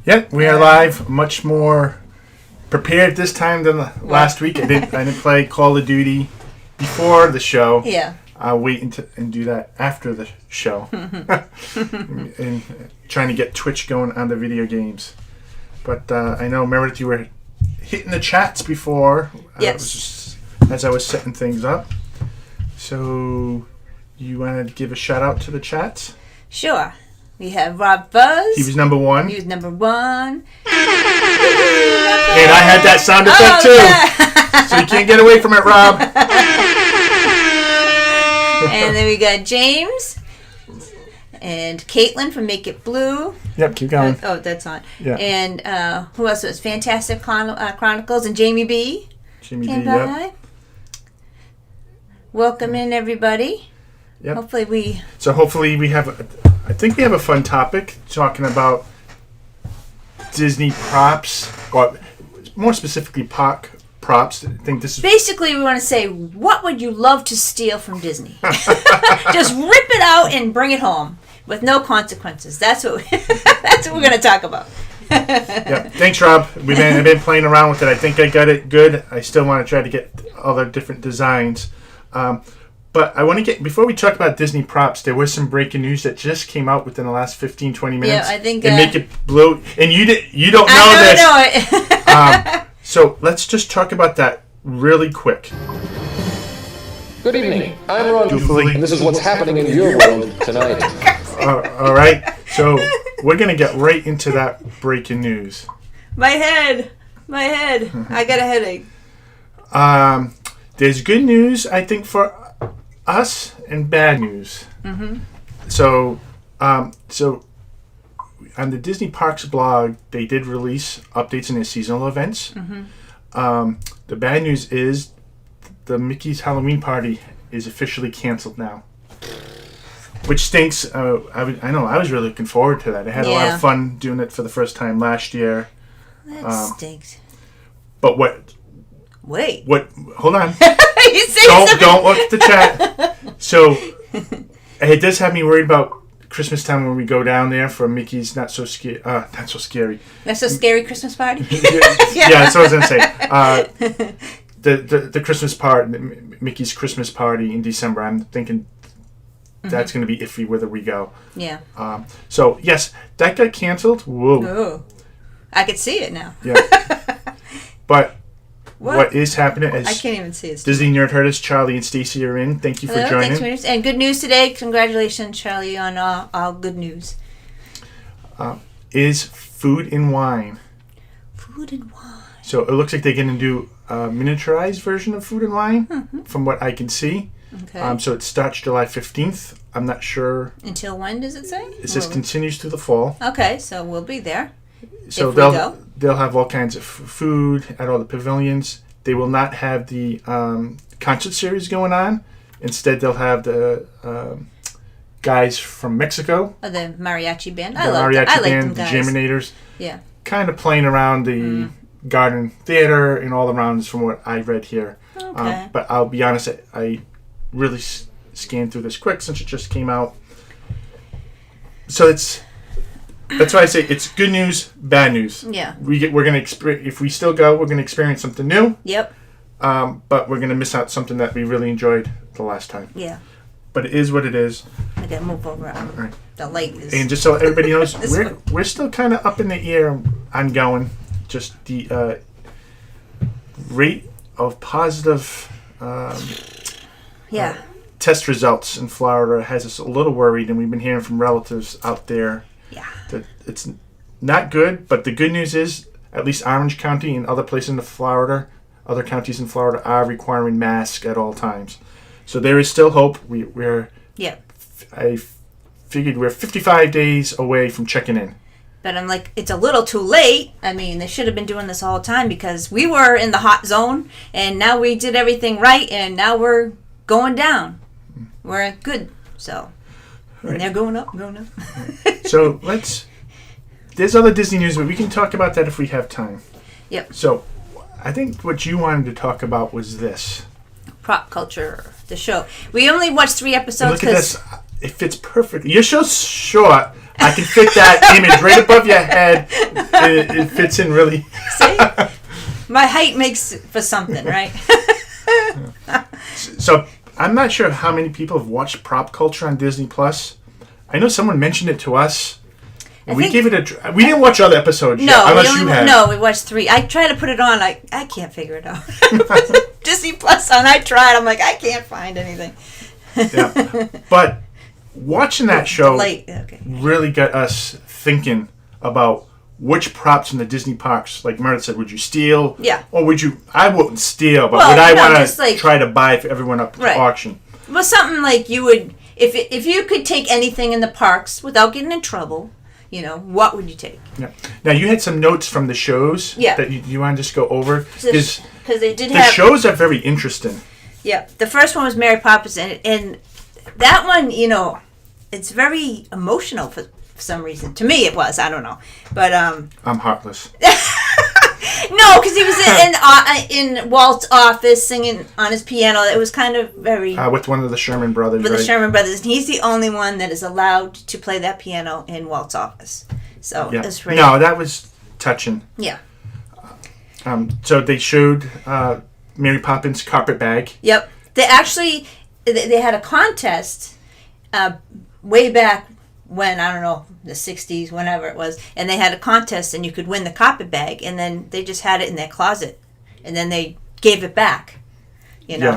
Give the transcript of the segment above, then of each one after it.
Yep, we are live. Much more prepared this time than last week. I didn't play Call of Duty before the show. Yeah. I'll wait and do that after the show. And trying to get Twitch going on the video games. But I know, remember that you were hitting the chats before. Yes. As I was setting things up. So, you wanted to give a shout out to the chats? Sure. We have Rob Buzz. He was number one. He was number one. And I had that sound effect too. Yeah. So you can't get away from it, Rob. And then we got James. And Caitlin from Make It Blue. Yep, keep going. That's on. Yeah. And who else was Fantastic Chronicles and Jamie B. Came by. Yep. Welcome in, everybody. Yep. Hopefully we have I think we have a fun topic talking about Disney props, or more specifically props. I think this is basically we want to say, what would you love to steal from Disney? Just rip it out and bring it home with no consequences. That's what we're going to talk about. Yeah. Thanks, Rob. I've been playing around with it. I think I got it good. I still want to try to get other different designs. But I want to get, before we talk about Disney props, there was some breaking news that just came out within the last 15, 20 minutes. Yeah, I think... And Make It Blue. And you don't know this. I know it. So let's just talk about that really quick. Good evening. I'm Ron Dufily, and this is what's happening in your world tonight. All right. So we're going to get right into that breaking news. My head. I got a headache. There's good news, I think, for us, and bad news. Mm-hmm. So on the Disney Parks blog, they did release updates in their seasonal events. Mm-hmm. The bad news is the Mickey's Halloween party is officially canceled now, which stinks. I know I was really looking forward to that. I had a lot of fun doing it for the first time last year. That stinks. But what? Wait. What? Hold on. Don't look at the chat. So it does have me worried about Christmas time when we go down there for Mickey's not so scary Christmas party. Yeah, that's what I was gonna say. The Christmas part, Mickey's Christmas party in December. I'm thinking that's gonna be iffy whether we go. Yeah. So yes, that got canceled. Whoa. Ooh. I could see it now. Yeah. But. What is happening? I can't even see it. Disney Nerd Herders, Charlie and Stacy are in. Thank you for joining. Thanks, and good news today. Congratulations, Charlie, on all good news. Is Food and Wine. Food and Wine. So it looks like they're going to do a miniaturized version of Food and Wine, from what I can see. Okay. So it starts July 15th. I'm not sure. Until when does it say? It says continues through the fall. Okay, so we'll be there. So they'll have all kinds of food at all the pavilions. They will not have the concert series going on. Instead, they'll have the guys from Mexico. Oh, the mariachi band. I like the Jaminators. Yeah. Kind of playing around the Garden Theater and all around from what I read here. Okay. But I'll be honest, I really scanned through this quick since it just came out. So that's why I say it's good news, bad news. Yeah. We're gonna if we still go, we're gonna experience something new. Yep. But we're gonna miss out something that we really enjoyed the last time. Yeah. But it is what it is. I gotta move over. Right. The light is. And just so everybody knows, we're still kind of up in the air on going. Just the rate of positive. Test results in Florida has us a little worried, and we've been hearing from relatives out there. Yeah. That it's not good, but the good news is at least Orange County and other places in other counties in Florida are requiring masks at all times. So there is still hope. I figured we're 55 days away from checking in. But I'm like, it's a little too late. I mean, they should have been doing this all the time because we were in the hot zone and now we did everything right and now we're going down. We're good. So... Right. And they're going up. So there's other Disney news, but we can talk about that if we have time. Yep. So I think what you wanted to talk about was this. Prop culture, the show. We only watched 3 episodes because it fits perfectly. You're so short. I can fit that image right above your head. It fits in really. See? My height makes for something, right? So I'm not sure how many people have watched Prop Culture on Disney Plus. I know someone mentioned it to us. We gave it a try. We didn't watch other episodes yet, unless you had. No, we watched 3. I tried to put it on. I can't figure it out. Disney Plus on. I tried. I'm like, I can't find anything. Yeah. But watching that show really got us thinking about which props in the Disney parks, like Meredith said, would you steal? Yeah. Or would you... I wouldn't steal, but would I want to try to buy for everyone up to auction? Well, something like you would... If you could take anything in the parks without getting in trouble, what would you take? Yeah. Now, you had some notes from the shows that you want to just go over. Because they did the shows are very interesting. Yeah. The first one was Mary Poppins, and that one, it's very emotional for some reason. To me, it was. I don't know. But I'm heartless. No, because he was in Walt's office singing on his piano. It was kind of very... with one of the Sherman brothers, With the Sherman brothers. And he's the only one that is allowed to play that piano in Walt's office. So it's really... No, that was touching. Yeah. So they showed Mary Poppins' carpet bag. Yep. They actually... They had a contest way back when, I don't know, the 60s, whenever it was, and they had a contest and you could win the carpet bag, and then they just had it in their closet, and then they gave it back,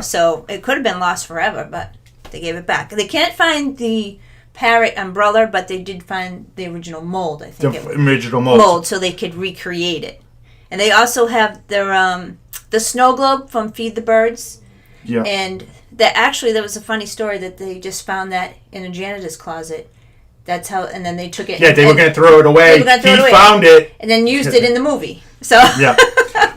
so it could have been lost forever, but they gave it back. They can't find the Parrot umbrella, but they did find the original mold, I think. The original mold. So they could recreate it. And they also have the snow globe from Feed the Birds. Yeah. And there was a funny story that they just found that in a janitor's closet. That's how, and then they took it. Yeah, they were going to throw it away. He found it. And then used it in the movie. So. Yeah.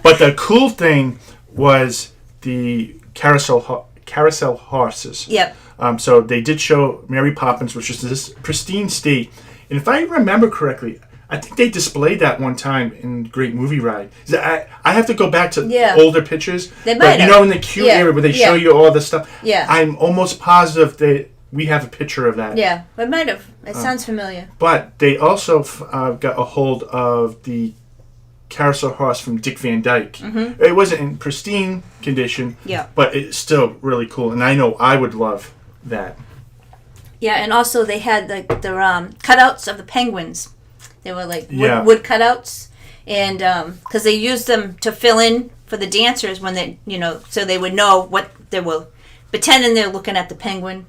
But the cool thing was the carousel horses. Yep. So they did show Mary Poppins, which is this pristine state. And if I remember correctly, I think they displayed that one time in Great Movie Ride. I have to go back to older pictures. They might have. In the queue area where they show you all this stuff. Yeah. I'm almost positive that we have a picture of that. Yeah, it might have. It sounds familiar. But they also got a hold of the carousel horse from Dick Van Dyke. Mm-hmm. It wasn't in pristine condition, but it's still really cool. And I know I would love that. Yeah, and also they had the cutouts of the penguins. They were like wood cutouts. And because they used them to fill in for the dancers when they, so they would know what they were pretending they're looking at the penguin.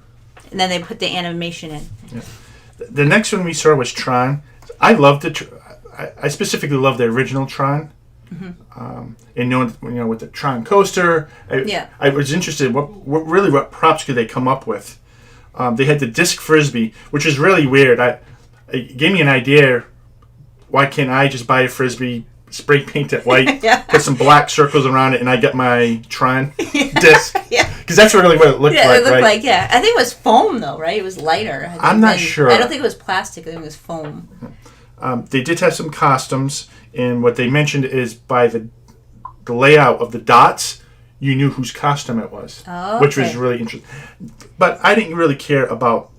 And then they put the animation in. Yeah. The next one we saw was Tron. I loved it. I specifically loved the original Tron. Mm-hmm. And with the Tron coaster, I was interested. What props could they come up with? They had the disc frisbee, which is really weird. It gave me an idea. Why can't I just buy a frisbee, spray paint it white, put some black circles around it, and I get my Tron disc? Because that's really what it looked like, Yeah, it looked right? like, I think it was foam, though, right? It was lighter. I'm not sure. I don't think it was plastic. I think it was foam. They did have some costumes, and what they mentioned is by the layout of the dots, you knew whose costume it was, which was really interesting. But I didn't really care about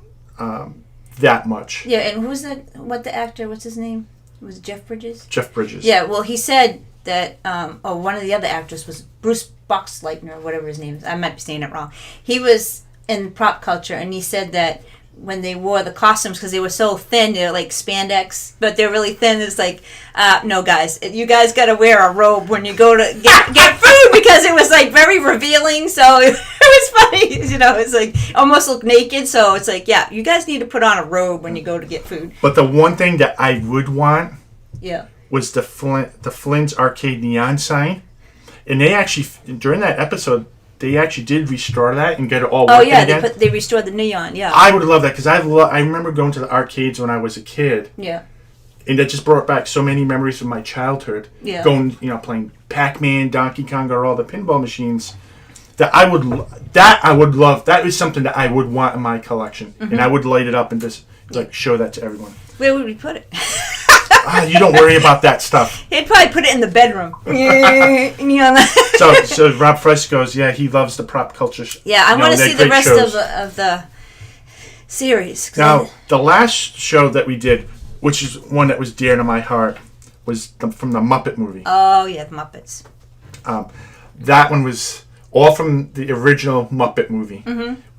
that much. Yeah, and who's the actor, what's his name? Was it Jeff Bridges? Jeff Bridges. Yeah, well, he said that, one of the other actors was Bruce Boxleitner, or whatever his name is. I might be saying it wrong. He was in prop culture, and he said that when they wore the costumes, because they were so thin, they're like spandex, but they're really thin, it's like, no, guys, you guys got to wear a robe when you go to get food, because it was like very revealing, so it was funny, it's like almost look naked, so it's like, yeah, you guys need to put on a robe when you go to get food. But the one thing that I would want was the Flynn's arcade neon sign, and they actually, during that episode, they actually did restore that and get it all working again. They restored the neon, I would love that, because I remember going to the arcades when I was a kid. Yeah. And that just brought back so many memories of my childhood. Yeah. Going, playing Pac-Man, Donkey Kong, or all the pinball machines. That I would love. That is something that I would want in my collection. Mm-hmm. And I would light it up and just show that to everyone. Where would we put it? You don't worry about that stuff. He'd probably put it in the bedroom. So Rob Fresh goes, he loves the prop culture. I want to see the rest of the series. Now, the last show that we did, which is one that was dear to my heart, was from the Muppet movie. Oh, yeah, the Muppets. That one was all from the original Muppet movie,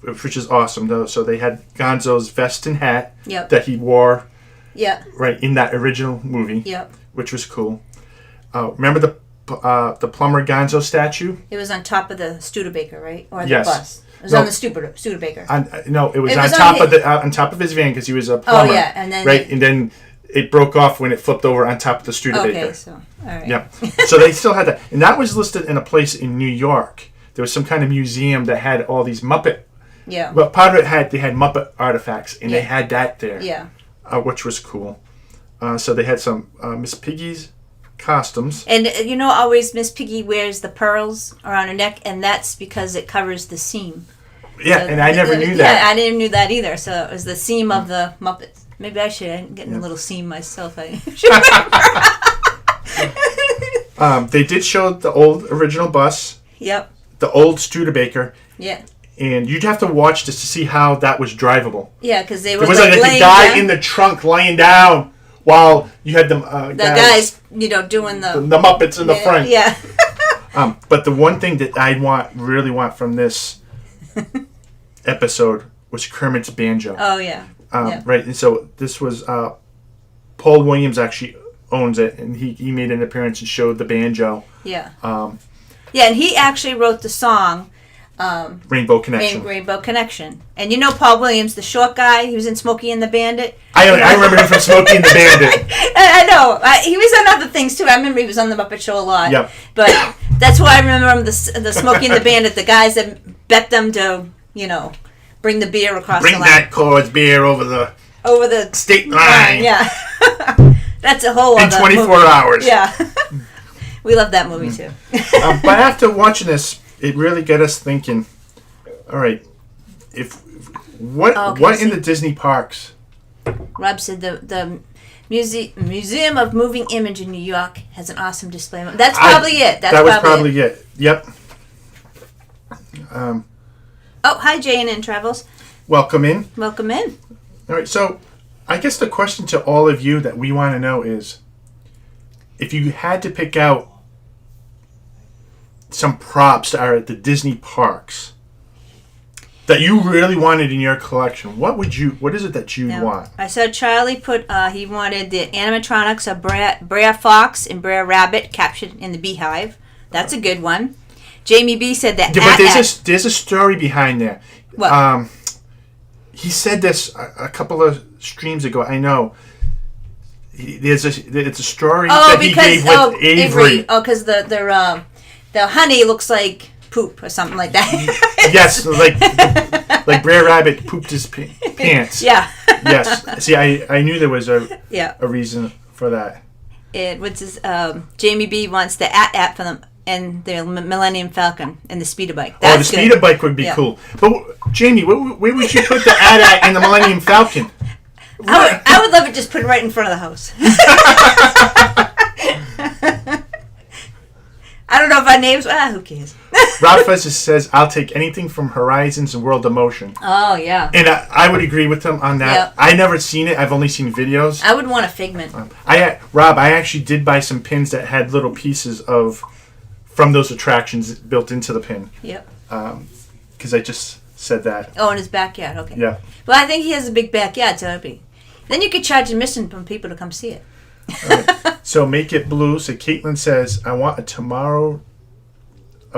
which is awesome, though. So they had Gonzo's vest and hat that he wore right in that original movie, which was cool. Remember the plumber Gonzo statue? It was on top of the Studebaker, right? Or the Yes. bus. It was on the Studebaker. No, it was on top of his van because he was a plumber. Oh, yeah. And then and then it broke off when it flipped over on top of the Studebaker. Okay, so, all right. Yeah. So they still had that. And that was listed in a place in New York. There was some kind of museum that had all these Muppet. Yeah. Well, part of it they had Muppet artifacts, and they had that there. Yeah. Which was cool. So they had some Miss Piggy's costumes. And always Miss Piggy wears the pearls around her neck, and that's because it covers the seam. Yeah, so and I never knew that. Yeah, I didn't know that either. So it was the seam of the Muppets. Maybe I should. I'm getting a little seam myself. They did show the old original bus. Yep. The old Studebaker. Yeah. And you'd have to watch this to see how that was drivable. Yeah, because they were It was like a guy in the trunk lying down while you had the guys doing the Muppets in the front. Yeah. But the one thing that I really want from this episode was Kermit's banjo. Oh, yeah. Right, and so this was Paul Williams actually owns it, and he made an appearance and showed the banjo. Yeah. And he actually wrote the song Rainbow Connection. Rainbow Connection. And Paul Williams, the short guy, he was in Smokey and the Bandit. I remember him from Smokey and the Bandit. I know. He was on other things too. I remember he was on the Muppet Show a lot. Yep. But that's why I remember him, the Smokey and the Bandit, the guys that bet them to, bring the beer across the line. Bring that Coors beer over the state line. Yeah. That's a whole in other 24 movie. hours. Yeah. We love that movie too. But after watching this, it really got us thinking. All right, what in the Disney parks? Rob said the Museum of Moving Image in New York has an awesome display. That's probably it. That was probably it. Yep. Hi, J&N Travels. Welcome in. Welcome in. All right, so I guess the question to all of you that we want to know is, if you had to pick out some props that are at the Disney parks that you really wanted in your collection, what is it that you want? I saw Charlie put, he wanted the animatronics of Brer Fox and Brer Rabbit captured in the beehive. That's a good one. Jamie B said that. But there's a story behind there. What? He said this a couple of streams ago. I know. It's a story that he gave with Avery. Oh, because the honey looks like poop or something like that. Yes, like Brer Rabbit pooped his pants. Yeah. Yes. See, I knew there was a reason for that. Jamie B wants the at for them and the Millennium Falcon and the speeder bike. The speeder bike would be cool. But Jamie, where would you put the at and the Millennium Falcon? I would love it just put it right in front of the house. I don't know if our names... who cares? Rob Fezes says, I'll take anything from Horizons and World of Motion. Oh, yeah. And I would agree with him on that. Yep. I never seen it. I've only seen videos. I would want a Figment. Rob, I actually did buy some pins that had little pieces from those attractions built into the pin. Yep. Because I just said that. Oh, in his backyard. Okay. Yeah. Well, I think he has a big backyard, so then you could charge admission from people to come see it. Right. So Make It Blue. So Caitlin says, I want a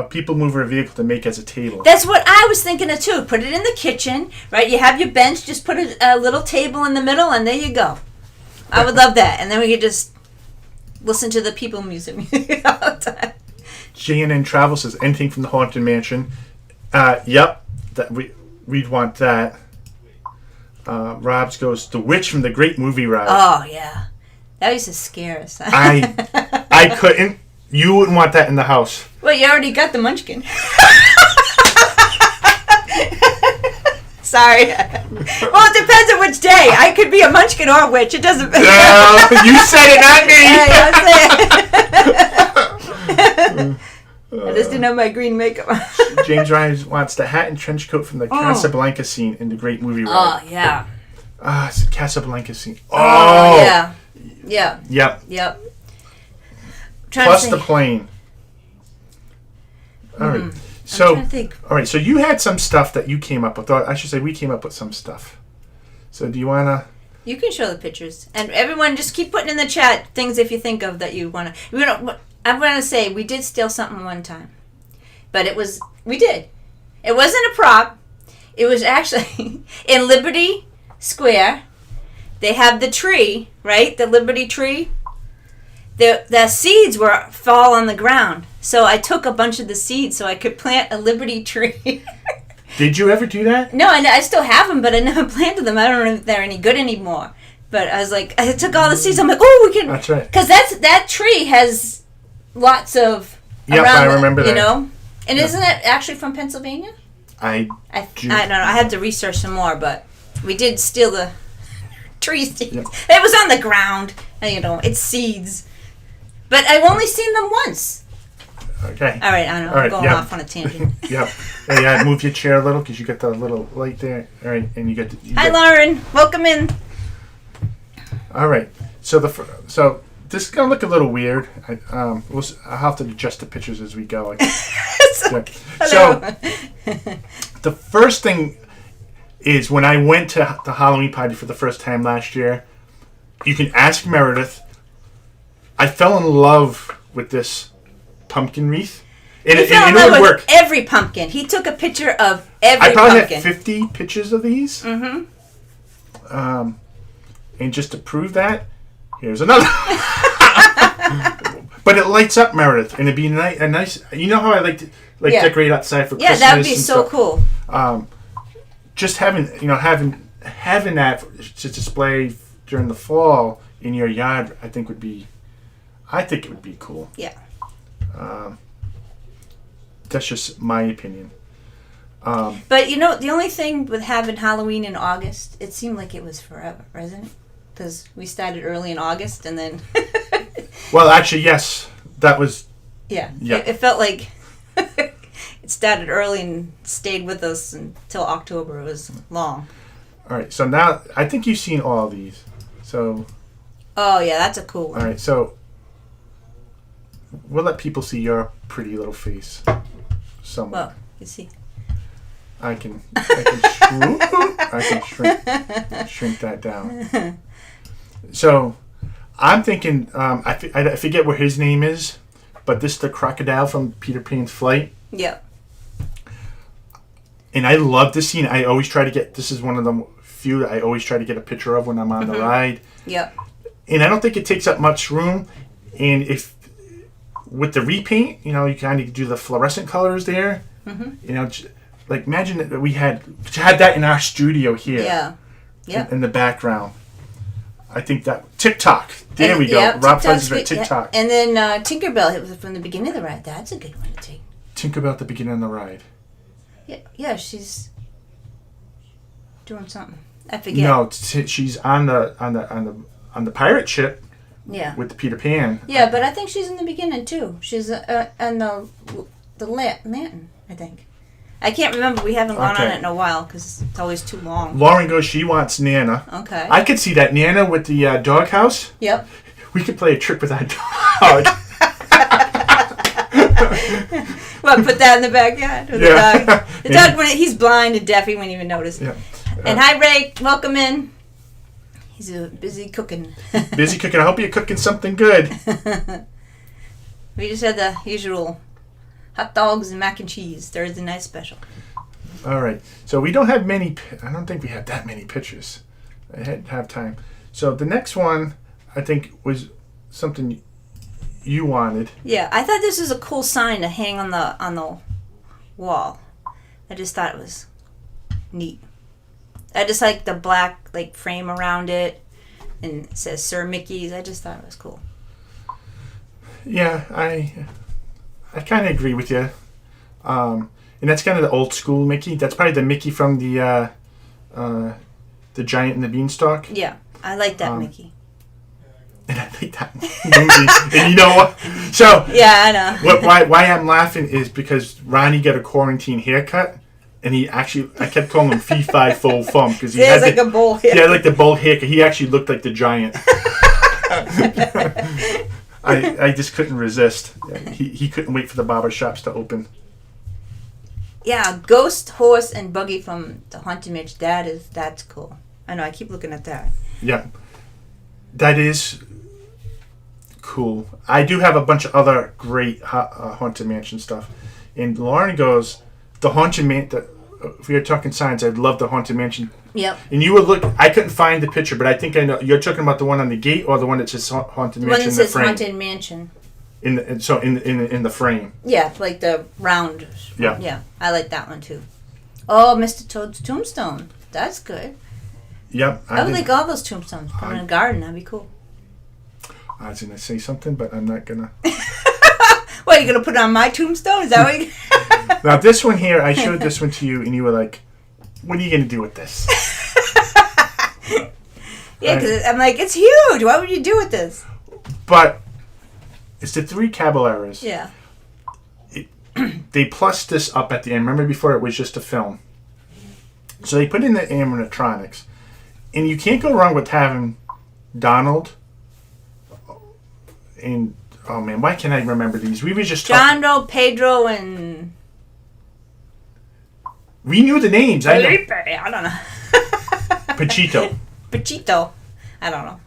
people mover vehicle to make as a table. That's what I was thinking of too. Put it in the kitchen, right? You have your bench, just put a little table in the middle, and there you go. I would love that. And then we could just listen to the people music all the time. JNN Travel says, anything from the Haunted Mansion. Yep. We'd want that. Rob's goes, The Witch from the Great Movie Ride. Oh, yeah. That used to scare us. I couldn't. You wouldn't want that in the house. Well, you already got the Munchkin. Sorry. Well, it depends on which day. I could be a Munchkin or a witch. It doesn't matter. No, you said it, not me. I just didn't have my green makeup. James Ryan wants the hat and trench coat from the Casablanca scene in the great movie ride. Oh, yeah. It's the Casablanca scene. Oh, yeah. Yeah. Yep. Trying Plus to the think. plane. All right. I'm So, trying to think. all right. So you had some stuff that you came up with. Or I should say we came up with some stuff. So do you want to... You can show the pictures. And everyone, just keep putting in the chat things if you think of that you want to... I'm going to say, we did steal something one time. But we did. It wasn't a prop. It was actually in Liberty Square. They have the tree, right? The Liberty tree. The seeds fall on the ground. So I took a bunch of the seeds so I could plant a Liberty tree. Did you ever do that? No, I still have them, but I never planted them. I don't know if they're any good anymore. But I was like, I took all the seeds. I'm like, we can... That's right. Because that tree has lots of... Yep, I remember that. You know? And isn't it actually from Pennsylvania? I don't know. I had to research some more, but we did steal the tree seeds. Yep. It was on the ground. And, it's seeds. But I've only seen them once. Okay. All right, I know. I'm going off on a tangent. Yep. Yeah, move your chair a little because you got the little light there. All right, and you got... Hi, Lauren. Welcome in. All right. So this is gonna look a little weird. I'll have to adjust the pictures as we go. So the first thing is when I went to the Halloween party for the first time last year. You can ask Meredith. I fell in love with this pumpkin wreath. He fell in love with every pumpkin. He took a picture of every pumpkin. I probably had 50 pictures of these. Mm-hmm. And just to prove that, here's another. But it lights up, Meredith, and it'd be a nice. You know how I like to decorate outside for Christmas. Yeah, that would be so cool. Just having that to display during the fall in your yard, I think it would be cool. Yeah. That's just my opinion. But the only thing with having Halloween in August, it seemed like it was forever, wasn't it? Because we started early in August and then... Well, actually, yes. That was... Yeah. It felt like it started early and stayed with us until October. It was long. All right. So now, I think you've seen all of these. So... Oh, yeah. That's a cool one. All right. So... We'll let people see your pretty little face. Somewhere. Well, you see. I can shrink that down. So, I'm thinking, I forget what his name is, but this is the crocodile from Peter Pan's Flight. Yep. And I love this scene. I always try to get, this is one of the few that I always try to get a picture of when I'm on the ride. Yep. And I don't think it takes up much room. And if, with the repaint, you kind of do the fluorescent colors there. Mm-hmm. Like imagine that we had that in our studio here. Yeah. Yeah. In the background. I think that TikTok. There we go. Yep, Rob Fuzz at TikTok. Yeah. And then Tinkerbell, it was from the beginning of the ride. That's a good one to take. Tinkerbell at the beginning of the ride. Yeah, she's doing something. I forget. No, she's on the pirate ship. Yeah. With the Peter Pan. Yeah, but I think she's in the beginning too. She's on the lantern, I think. I can't remember. We haven't gone on it in a while because it's always too long. Lauren goes, she wants Nana. Okay. I could see that. Nana with the doghouse. Yep. We could play a trick with that dog. Well, put that in the backyard with the dog. The dog, when he's blind and deaf, he wouldn't even notice. Yeah. And hi, Ray. Welcome in. He's busy cooking. Busy cooking. I hope you're cooking something good. We just had the usual hot dogs and mac and cheese Thursday night special. All right. So we don't have many. I don't think we have that many pictures. I didn't have time. So the next one, I think, was something you wanted. Yeah, I thought this was a cool sign to hang on the wall. I just thought it was neat. I just like the black frame around it, and it says Sir Mickey's. I just thought it was cool. Yeah, I kind of agree with you. And that's kind of the old school Mickey. That's probably the Mickey from the Giant and the Beanstalk. Yeah, I like that Mickey. And like that movie. And you know what? So yeah, I know. Why I'm laughing is because Ronnie got a quarantine haircut, and I kept calling him Fee Fi Fo Fum because he had like a bowl haircut. He had like the bowl haircut. He actually looked like the giant. I just couldn't resist. He couldn't wait for the barber shops to open. Yeah, ghost horse and buggy from the Haunted Mansion. That's cool. I know. I keep looking at that. Yeah, that is cool. I do have a bunch of other great Haunted Mansion stuff. And Lauren goes, the Haunted Mansion. If we were talking signs, I'd love the Haunted Mansion. Yep. And you would look. I couldn't find the picture, but I think I know. You're talking about the one on the gate or the one that says Haunted Mansion. The one that says frame. Haunted Mansion. In the frame. Yeah, like the round. Yeah. Yeah, I like that one too. Oh, Mr. Toad's tombstone. That's good. Yep. I would like all those tombstones. Put them in a garden. That'd be cool. I was going to say something, but I'm not going to. What, are you going to put it on my tombstone? Is that what you... Now, this one here, I showed this one to you, and you were like, what are you going to do with this? Yeah, because I'm like, it's huge. What would you do with this? But it's the 3 Caballeros. Yeah. They plussed this up at the end. Remember before it was just a film. So they put in the animatronics. And you can't go wrong with having Donald and... Oh, man, why can't I remember these? We were just talking... Jandro, Pedro, and... We knew the names. Felipe. I don't know. Pachito. Pachito. I don't know.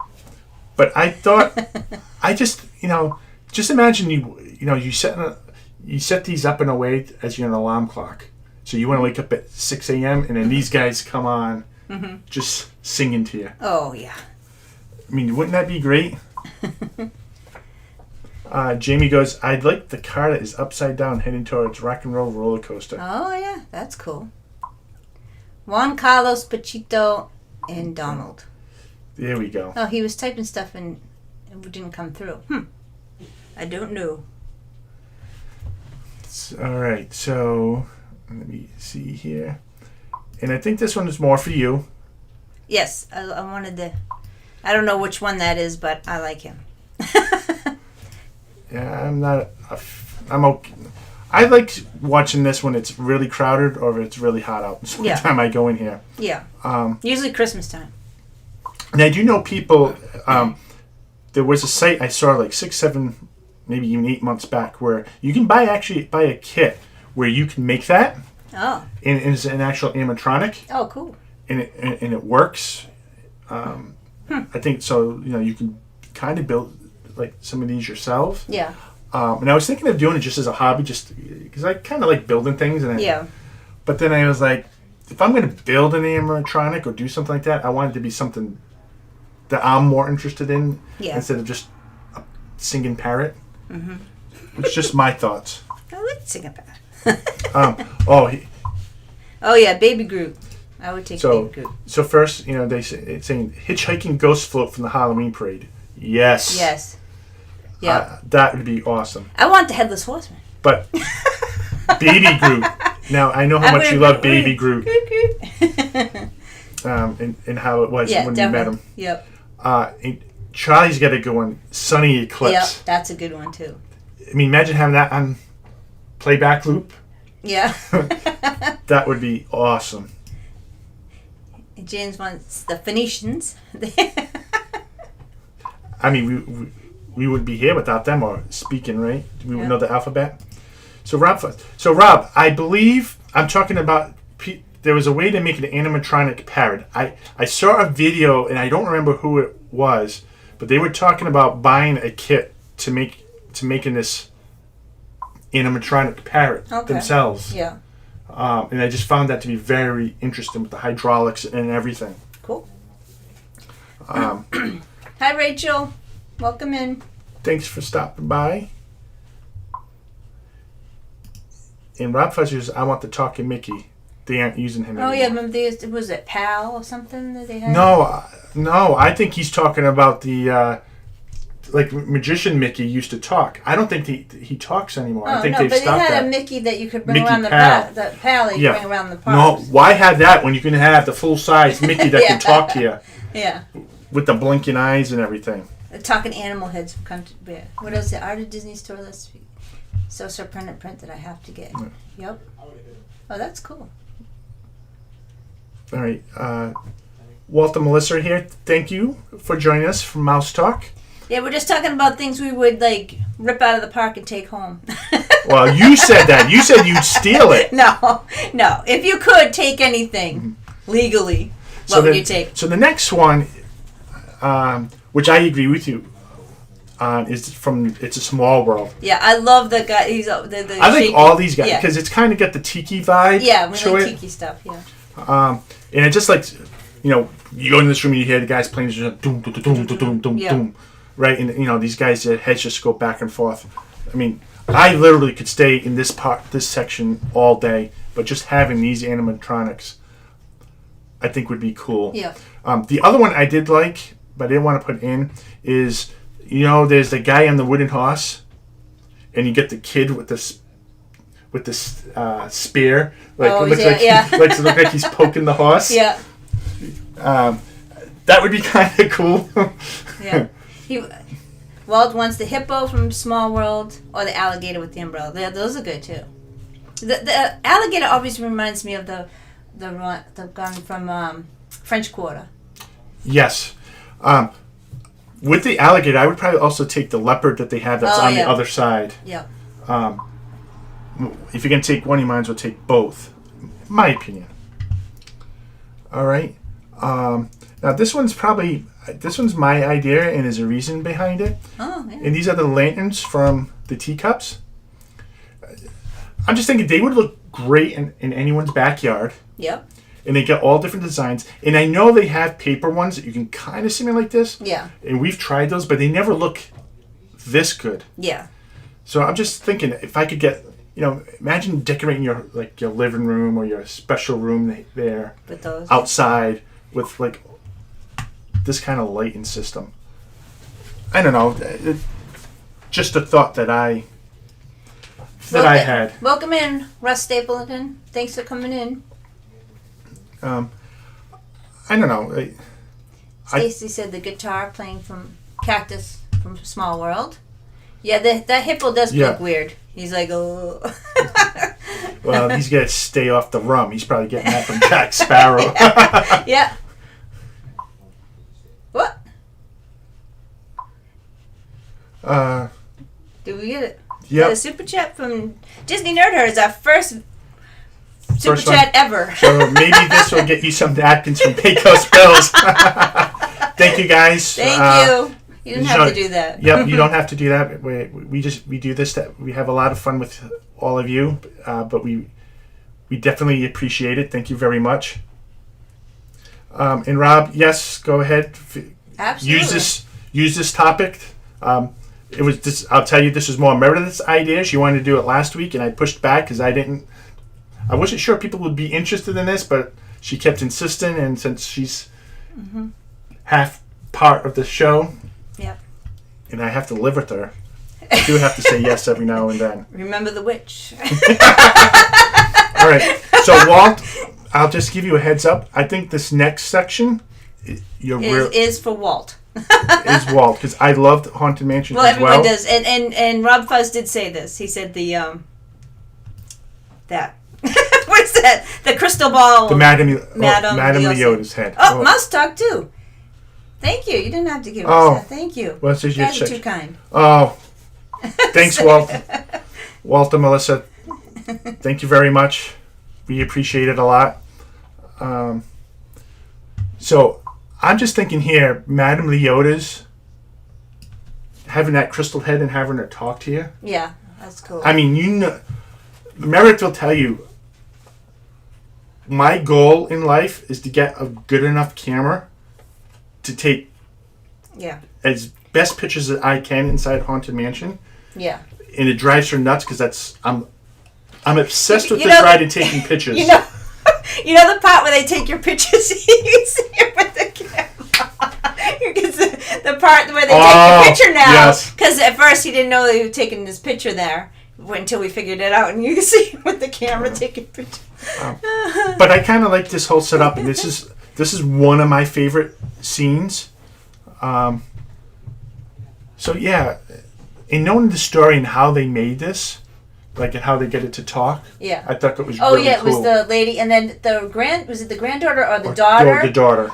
But I thought... I just, just imagine you set these up in a way as an alarm clock. So you want to wake up at 6 a.m. and then these guys come on just singing to you. Oh, yeah. I mean, wouldn't that be great? Jamie goes, I'd like the car that is upside down heading towards Rock and Roll Roller Coaster. Oh, yeah. That's cool. Juan Carlos, Pachito, and Donald. There we go. Oh, he was typing stuff and it didn't come through. I don't know. All right, so let me see here. And I think this one is more for you. Yes, I wanted to... I don't know which one that is, but I like him. Yeah, I'm okay. I like watching this when it's really crowded or if it's really hot out. It's the time I go in here. Yeah. Usually Christmas time. And I do know people... there was a site I saw like 6, 7, maybe even 8 months back where you can buy a kit where you can make that. Oh. And it's an actual animatronic. Oh, cool. And it works. I think so. You can kind of build like some of these yourself. Yeah. And I was thinking of doing it just as a hobby, just because I kind of like building things. But then I was like, if I'm going to build an animatronic or do something like that, I want it to be something that I'm more interested in instead of just a singing parrot. Mm-hmm. It's just my thoughts. I like singing parrot. Oh yeah, Baby Groot. I would take Baby Groot. So first, it's saying hitchhiking ghost float from the Halloween parade. Yes. Yes. Yeah. That would be awesome. I want the Headless Horseman. But Baby Groot. Now I know how much you love Baby Groot. And how it was when you met him. Yep. And Charlie's got to go on Sunny Eclipse. Yep, that's a good one too. I mean, imagine having that on playback loop. Yeah. That would be awesome. James wants the Phoenicians. I mean, we wouldn't be here without them or speaking, right? We would know the alphabet. So Rob, I believe I'm talking about. There was a way to make an animatronic parrot. I saw a video and I don't remember who it was, but they were talking about buying a kit to making this animatronic parrot themselves. Yeah. And I just found that to be very interesting with the hydraulics and everything. Cool. Hi, Rachel. Welcome in. Thanks for stopping by. And Rob Fuzz says, I want the talking Mickey. They aren't using him anymore. Oh, yeah. Remember, was it PAL or something that they had? No. I think he's talking about the... like Magician Mickey used to talk. I don't think he talks anymore. I think they've stopped that. But it had a Mickey that you could bring Mickey around the park. The pal that you bring around the park. No, why have that when you can have the full-size Mickey that can talk to you? Yeah. With the blinking eyes and everything. Talking animal heads from Country Bear. What else? The Art of Disney Store. Let's see. So permanent print that I have to get. Yep. Oh, that's cool. All right. Walter, Melissa here. Thank you for joining us from Mouse Talk. Yeah, we're just talking about things we would like rip out of the park and take home. Well, you said that. You said you'd steal it. No. If you could take anything legally, what would you take? So the next one, which I agree with you on, is from It's a Small World. Yeah, I love the guy. He's the I like all these guys because it's kind of got the tiki vibe. Yeah, we like tiki stuff. Yeah. And it just like, you go in this room and you hear the guys playing, just doom, doom, doom, doom, doom, doom, doom, right? And these guys, their heads just go back and forth. I mean, I literally could stay in this section all day, but just having these animatronics, I think would be cool. Yeah. The other one I did like, but I didn't want to put in, is there's the guy on the wooden horse, and you get the kid with this spear, looks like he's poking the horse. Yeah. That would be kind of cool. Yeah. Walt wants the hippo from Small World or the alligator with the umbrella. Those are good too. The alligator always reminds me of the gun from French Quarter. Yes. With the alligator, I would probably also take the leopard that they have that's on the other side. Yeah. If you're going to take one, you might as well take both. My opinion. All right. Now this one's my idea, and there's a reason behind it. Oh, yeah. And these are the lanterns from the teacups. I'm just thinking they would look great in anyone's backyard. Yep. And they get all different designs. And I know they have paper ones that you can kind of simulate this. Yeah. And we've tried those, but they never look this good. Yeah. So I'm just thinking if I could get, imagine decorating your living room or your special room there with those outside with this kind of lighting system. I don't know. Just a thought that I had. Welcome in, Russ Stapleton. Thanks for coming in. I don't know. Stacy said the guitar playing from Cactus from Small World. Yeah, that hippo does look weird. He's like, oh. Well, he's got to stay off the rum. He's probably getting that from Jack Sparrow. Yeah. What? Did we get it? Yeah. A super chat from Disney Nerd Herd is our first super chat ever. So maybe this will get you some napkins from Pecos Bills. Thank you, guys. Thank you. You didn't have to do that. Yep, you don't have to do that. We do this. We have a lot of fun with all of you, but we definitely appreciate it. Thank you very much. And Rob, yes, go ahead. Absolutely. Use this topic. It was this. I'll tell you, this was more Meredith's idea. She wanted to do it last week, and I pushed back because I wasn't sure people would be interested in this, but she kept insisting, and since she's half part of the show, and I have to live with her, I do have to say yes every now and then. Remember the witch. All right. So Walt, I'll just give you a heads up. I think this next section is for Walt. Is Walt, because I loved Haunted Mansion as well. Well, everyone does, and Rob Fuzz did say this. He said that what's that? The crystal ball. The Madame Leota's head. Oh, Mouse Talk too. Thank you. You didn't have to give us that. Thank you. Well, you guys are too kind. Oh, thanks, Walt. Walter, Melissa, thank you very much. We appreciate it a lot. So I'm just thinking here, Madame Leota's having that crystal head and having her talk to you. Yeah, that's cool. I mean, Meredith will tell you, my goal in life is to get a good enough camera to take as best pictures that I can inside Haunted Mansion. Yeah. And it drives her nuts because I'm obsessed with this ride and taking pictures. You know the part where they take your pictures? You see it with the camera. The part where they take your picture now. Because at first he didn't know they were taking this picture there until we figured it out. And you can see with the camera taking pictures. But I kind of like this whole setup. And this is one of my favorite scenes. So yeah, in knowing the story and how they made this, like and how they get it to talk, Yeah. I thought it was Oh really yeah, it cool. was the lady, and then was it the granddaughter or the daughter? The daughter.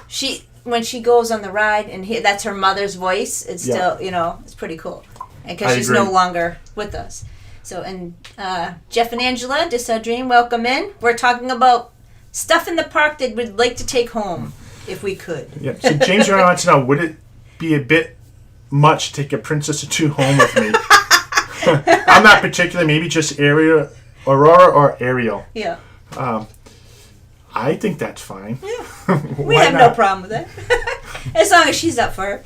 When she goes on the ride, and that's her mother's voice. It's Yeah. still, it's pretty cool, and because I she's agree. no longer with us. So, and Jeff and Angela, just a dream, welcome in. We're talking about stuff in the park that we'd like to take home if we could. Yeah. So James Ryan wants to know: would it be a bit much to take a princess or two home with me? I'm not particular. Maybe just Aurora or Ariel. Yeah. I think that's fine. Yeah. We Why have not? no problem with that. As long as she's up for it.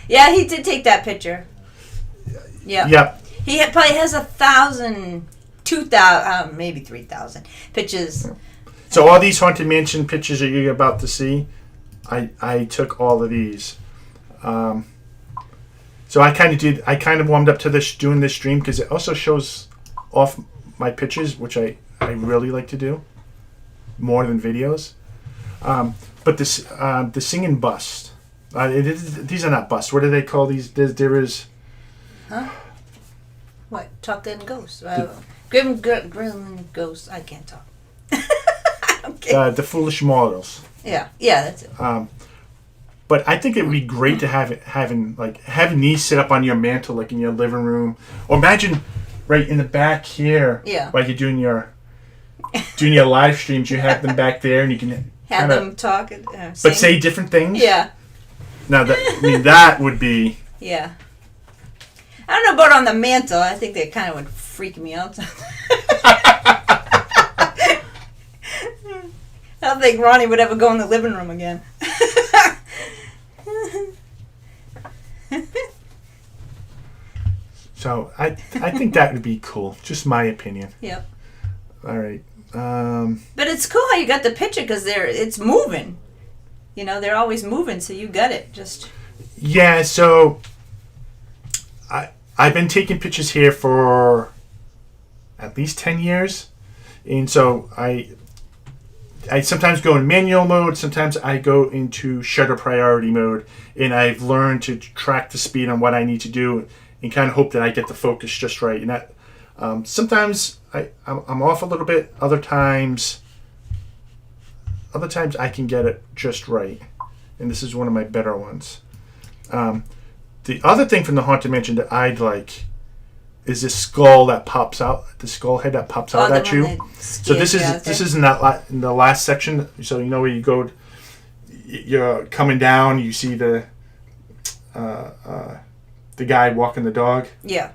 Yeah, he did take that picture. Yeah. Yep. He probably has 1,000, 2,000, maybe 3,000 pictures. So all these Haunted Mansion pictures that you're about to see, I took all of these. So I kind of warmed up to this doing this stream because it also shows off my pictures, which I really like to do more than videos. But this the singing bust. These are not busts. What do they call these? There is. Huh? What? Talking ghosts. Grim ghosts. I can't talk. Okay. The Foolish Mortals. Yeah, that's it. But I think it would be great to having these sit up on your mantle, like in your living room, or imagine right in the back here. Yeah. While you're doing your live streams, you have them back there, and you can Have them talk and sing. but say different things. Yeah. Now that would be. Yeah. I don't know about on the mantle. I think that kind of would freak me out. I don't think Ronnie would ever go in the living room again. So I think that would be cool. Just my opinion. Yep. All right. But it's cool how you got the picture because it's moving. You know, they're always moving, so you got it. Just. Yeah. So I've been taking pictures here for at least 10 years, and so I sometimes go in manual mode. Sometimes I go into shutter priority mode, and I've learned to track the speed on what I need to do, and kind of hope that I get the focus just right. And that sometimes I'm off a little bit. Other times I can get it just right, and this is one of my better ones. The other thing from the Haunted Mansion that I'd like is this skull that pops out, the skull head that pops out at you. So this is in the last section. So you know where you go, you're coming down, you see the guy walking the dog. Yeah.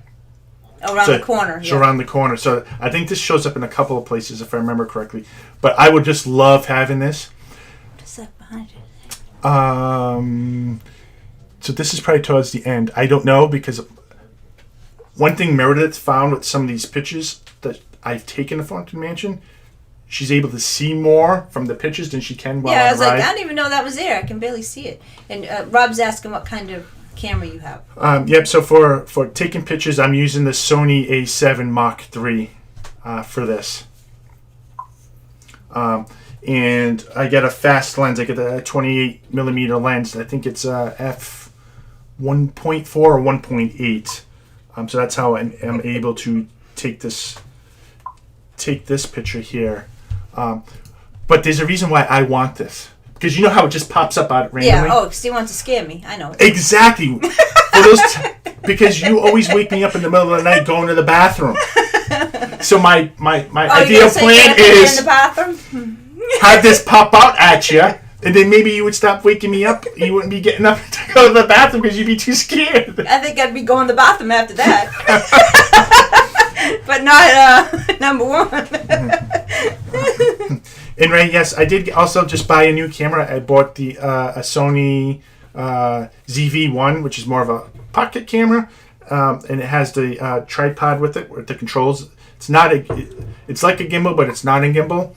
Around the corner. So around the corner. So I think this shows up in a couple of places if I remember correctly. But I would just love having this. What is that behind you? So this is probably towards the end. I don't know, because one thing Meredith found with some of these pictures that I've taken of Haunted Mansion, she's able to see more from the pictures than she can while I was on ride. like, I didn't even know that was there. I can barely see it. And Rob's asking what kind of camera you have. Yep. So for taking pictures, I'm using the Sony A7 Mark III for this. And I get a fast lens. I get a 28 millimeter lens. I think it's f 1.4 or 1.8. So that's how I'm able to take this picture here. But there's a reason why I want this. Because you know how it just pops up out randomly? Yeah, because he wants to scare me. I know. Exactly. For those because you always wake me up in the middle of the night going to the bathroom. So my ideal plan is in the bathroom? have this pop out at you, and then maybe you would stop waking me up. You wouldn't be getting up to go to the bathroom because you'd be too scared. I think I'd be going to the bathroom after that. But not number one. And right, yes, I did also just buy a new camera. I bought the a Sony ZV-1, which is more of a pocket camera, and it has the tripod with it, with the controls. It's like a gimbal, but it's not a gimbal.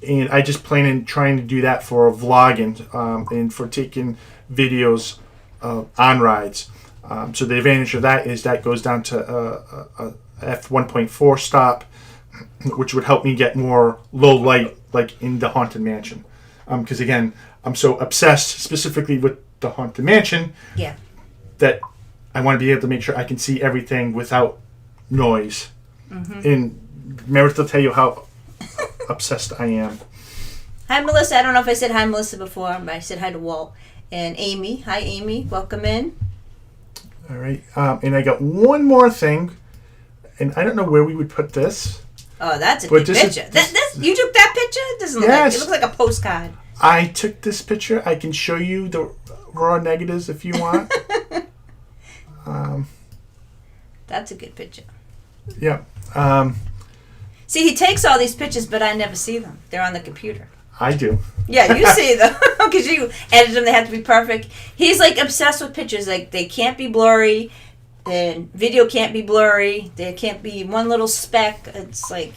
And I just plan on trying to do that for vlogging and for taking videos on rides. So the advantage of that is that goes down to a f1.4 stop, which would help me get more low light, like in the Haunted Mansion. Because again, I'm so obsessed specifically with the Haunted Mansion that I want to be able to make sure I can see everything without noise. And Meredith will tell you how obsessed I am. Hi, Melissa. I don't know if I said hi, Melissa, before, but I said hi to Walt. And Amy. Hi, Amy. Welcome in. All right. And I got one more thing. And I don't know where we would put this. Oh, that's a good picture. You took that picture? It doesn't look like, it looks like a postcard. I took this picture. I can show you the raw negatives if you want. That's a good picture. Yeah. See, he takes all these pictures, but I never see them. They're on the computer. I do. Yeah, you see them because you edit them. They have to be perfect. He's like obsessed with pictures. Like they can't be blurry, and video can't be blurry. There can't be one little speck. It's like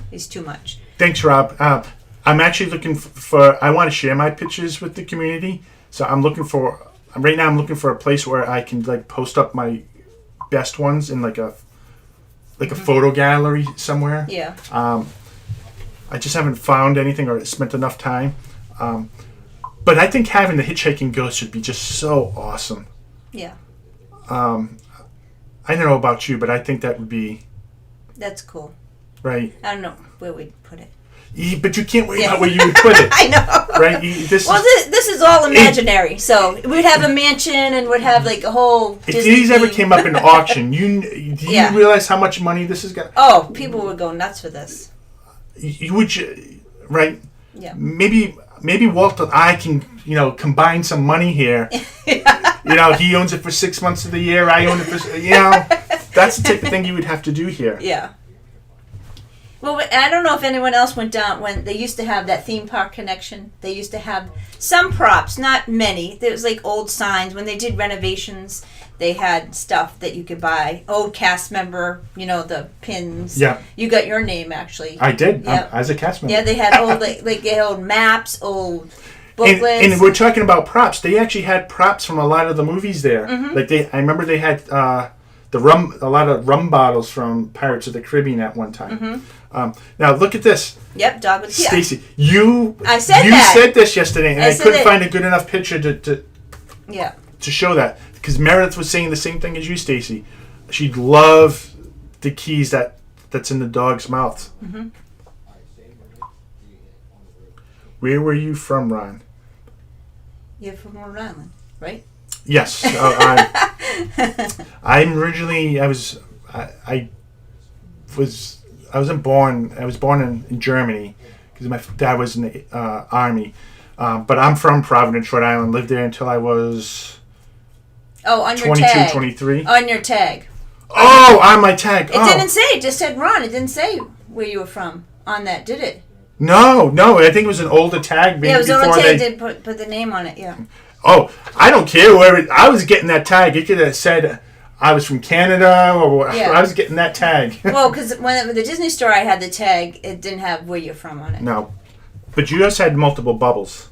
he's too much. Thanks, Rob. I'm actually looking for. I want to share my pictures with the community, so I'm looking for. Right now, I'm looking for a place where I can like post up my best ones in like a photo gallery somewhere. Yeah. I just haven't found anything or spent enough time. But I think having the hitchhiking ghost would be just so awesome. Yeah. I don't know about you, but I think that would be... That's cool. Right. I don't know where we'd put it. But you can't worry about where you would put it. I know. Right? This is all imaginary. So we'd have a mansion and we'd have like a whole If these ever came up in auction, do you realize how much money this is going to... Oh, people would go nuts for this. You would, right? Yeah. Maybe Walt and I can, combine some money here. He owns it for 6 months of the year. I own it for, that's the type of thing you would have to do here. Yeah. Well, I don't know if anyone else went down when they used to have that theme park connection. They used to have some props, not many. There was like old signs. When they did renovations, they had stuff that you could buy. Old cast member, the pins. Yeah. You got your name, actually. I did, as a cast member. Yeah, they had old, they had old maps, old booklets. And we're talking about props. They actually had props from a lot of the movies there. Mm-hmm. Like I remember they had a lot of rum bottles from Pirates of the Caribbean at one time. Mm-hmm. Now look at this. Yep, dog with Stacy, you said said this yesterday, and I couldn't find a good enough picture to show that, because Meredith was saying the same thing as you, Stacy. She'd love the keys that's in the dog's mouth. Mm-hmm. Where were you from, Ron? You're from Rhode Island, right? Yes, I'm originally. I was born in Germany because my dad was in the army. But I'm from Providence, Rhode Island. Lived there until I was on your 22, tag. 23. On your tag. Oh, on my tag. It didn't say. It just said Ron. It didn't say where you were from on that, did it? No. I think it was an older tag. Maybe it was an older tag. Did put the name on it, yeah. Oh, I don't care where I was getting that tag. It could have said I was from Canada, or I was getting that tag. Well, because when the Disney store I had the tag, it didn't have where you're from on it. No. But you just had multiple bubbles.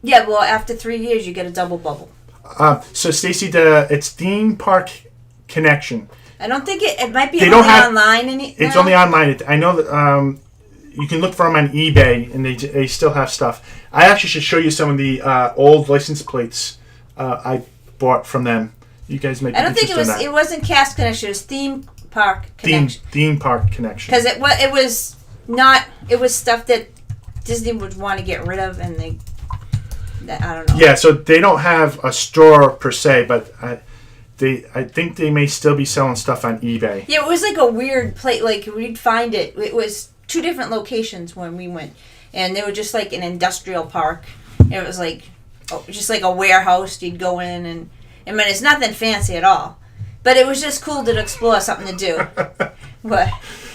Yeah, well, after 3 years, you get a double bubble. So, Stacy, it's theme park connection. I don't think it might be online. It's only online. I know that you can look for them on eBay, and they still have stuff. I actually should show you some of the old license plates I bought from them. You guys might be interested in that. I don't think it wasn't cast connection. It was theme park connection. Theme park connection. Because it was stuff that Disney would want to get rid of, and I don't know. Yeah, so they don't have a store per se, but I think they may still be selling stuff on eBay. Yeah, it was like a weird plate. Like we'd find it. It was 2 different locations when we went, and they were just like an industrial park. It was like just like a warehouse. You'd go in, and I mean it's nothing fancy at all, but it was just cool to explore, something to do. What?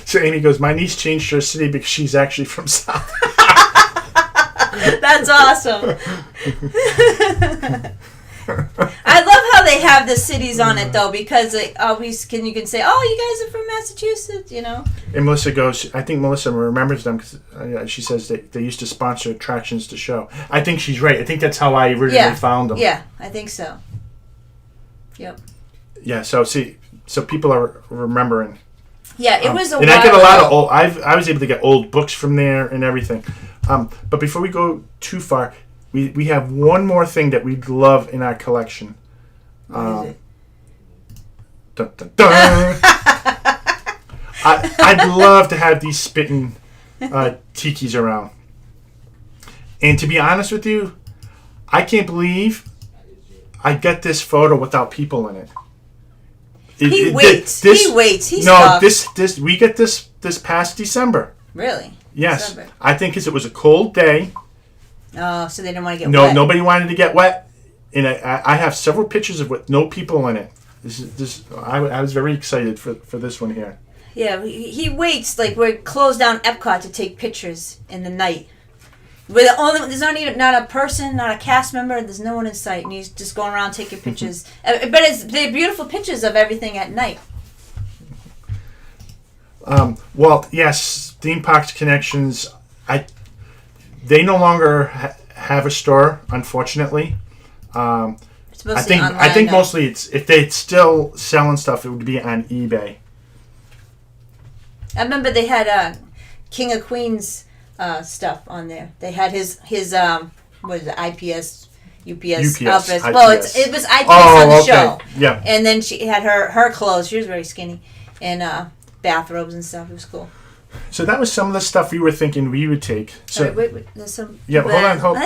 So Amy goes, my niece changed her city because she's actually from South. That's awesome. I love how they have the cities on it though, because you can say, oh, you guys are from Massachusetts, And Melissa goes, I think Melissa remembers them because she says they used to sponsor attractions to show. I think she's right. I think that's how I originally found them. Yeah, I think so. Yep. Yeah, so people are remembering. Yeah, it was a and while I get a lot of ago. old. I was able to get old books from there and everything. But before we go too far, we have one more thing that we'd love in our collection. What is it? Dun, dun, dun. I'd love to have these spitting tikis around. And to be honest with you, I can't believe I got this photo without people in it. He waits. He no, stops. this we get this past December. Really? Yes, December. I think because it was a cold day. Oh, so they didn't want to get No, wet. nobody wanted to get wet, and I have several pictures of with no people in it. I was very excited for this one here. Yeah, he waits like we're closed down Epcot to take pictures in the night. There's not a person, not a cast member. There's no one in sight, and he's just going around taking pictures. But they're beautiful pictures of everything at night. Well, yes, Theme Parks Connections. They no longer have a store, unfortunately. It's mostly I think online now. mostly it's if they're still selling stuff, it would be on eBay. I remember they had King of Queens stuff on there. They had his what is it, UPS outfits. IPS. Well, it was IPS Oh, on the okay. show. Yeah. And then she had her clothes. She was very skinny, and bathrobes and stuff. It was cool. So that was some of the stuff we were thinking we would take. So Sorry, wait. There's some. yeah, hold on.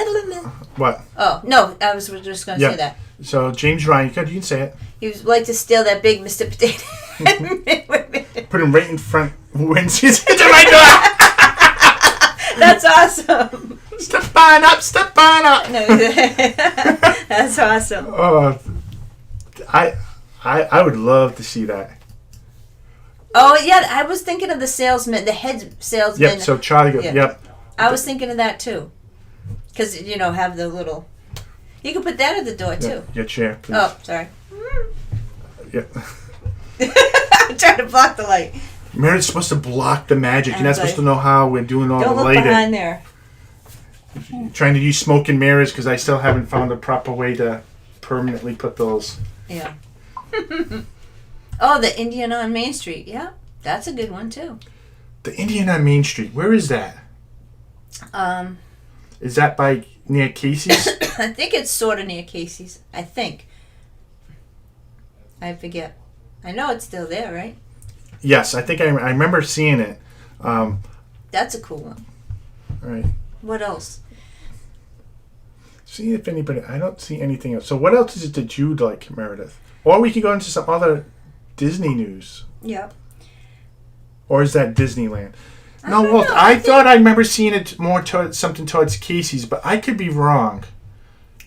What? Oh no, I was just going to say that. So James Ryan, you can say it. He would like to steal that big Mr. Potato. Put him right in front when she's into my door. That's awesome. Step on up. No, that's awesome. Oh, I would love to see that. Oh yeah, I was thinking of the salesman, the head salesman. Yep. So Charlie. Yeah. Yep. I was thinking of that too, because have the little. You can put that at the door too. Your chair, please. Oh, sorry. Yep. I'm trying to block the light. Meredith's supposed to block the magic. You're not supposed to know how we're doing all Don't the look lighting. behind there. Trying to use smoke and mirrors because I still haven't found a proper way to permanently put those. Yeah. Oh, the Indian on Main Street. Yeah, that's a good one too. The Indian on Main Street. Where is that? Is that by near Casey's? I think it's sort of near Casey's. I think. I forget. I know it's still there, right? Yes, I think I remember seeing it. That's a cool one. All right. What else? See if anybody. I don't see anything else. So what else is it that you'd like, Meredith? Or we can go into some other Disney news. Yep. Or is that Disneyland? I No, don't Walt. know. I thought I remember seeing it more towards something towards Casey's, but I could be wrong.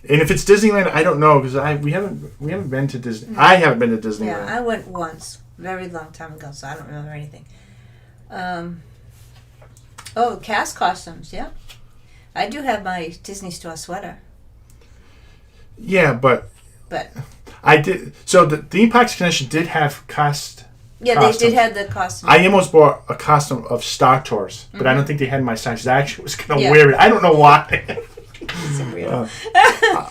And if it's Disneyland, I don't know because we haven't been to Disney. No. I haven't been to Disneyland. Yeah, I went once, very long time ago, so I don't remember anything. Oh, cast costumes. Yeah, I do have my Disney Store sweater. Yeah, but I did. So the Theme Parks Connection did have costumes. Yeah, they did have the costume. I almost bought a costume of Star Tours, but I don't think they had my size. I actually was going to Yeah. wear it. I don't know why. It's a weirdo.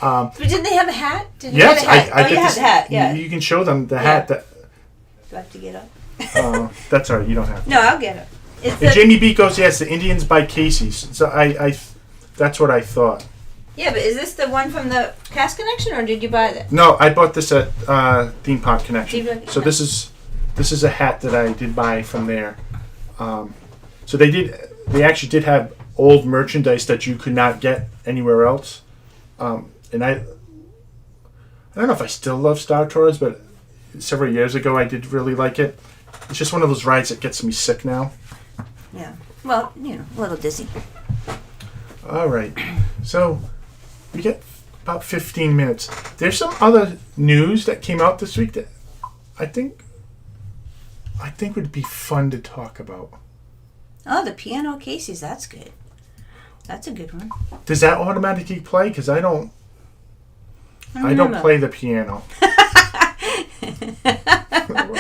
But didn't they have a hat? Did you Yes, get a hat? I you get have this, the hat. Yeah. You can show them the Yeah. hat. That Do I have to get up? that's all right. You don't have to. No, I'll get it. It's And the, Jamie B goes, yes, the Indians by Casey's. So I that's what I thought. yeah, but is this the one from the Cast Connection, or did you buy that? No, I bought this at Theme Park Connection. Theme Park So this is a hat that I did buy from there. So they actually did have old merchandise that you could not get anywhere else. And I don't know if I still love Star Tours, but several years ago I did really like it. It's just one of those rides that gets me sick now. Yeah. Well, a little dizzy. All right. So we get about 15 minutes. There's some other news that came out this week that I think would be fun to talk about. Oh, the piano cases. That's good. That's a good one. Does that automatically play? Because I don't play the piano.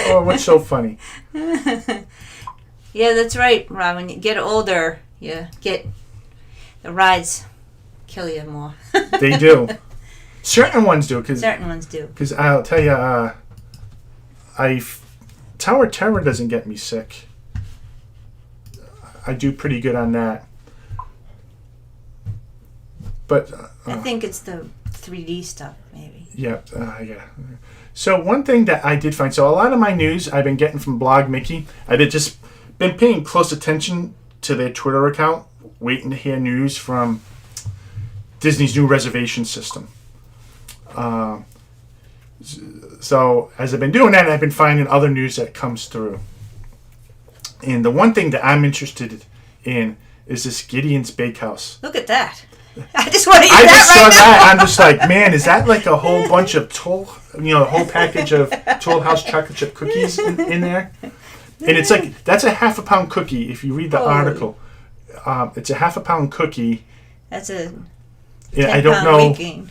Oh, what's so funny? Yeah, that's right, Rob. When you get older, you get the rides kill you more. They do. Certain ones do. Certain ones do. Because I'll tell you, Tower Terror doesn't get me sick. I do pretty good on that. But I think it's the 3D stuff, maybe. Yeah. So one thing that I did find, so a lot of my news I've been getting from Blog Mickey. I've just been paying close attention to their Twitter account, waiting to hear news from Disney's new reservation system. So as I've been doing that, I've been finding other news that comes through. And the one thing that I'm interested in is this Gideon's Bakehouse. Look at that. I just want to eat I that just saw right that. now. I'm just like, man, is that like a whole bunch of a whole package of Toll House chocolate chip cookies in there? And it's like, that's a half a pound cookie. If you read the article, it's a half a pound cookie. That's a 10 I don't know. weight gain.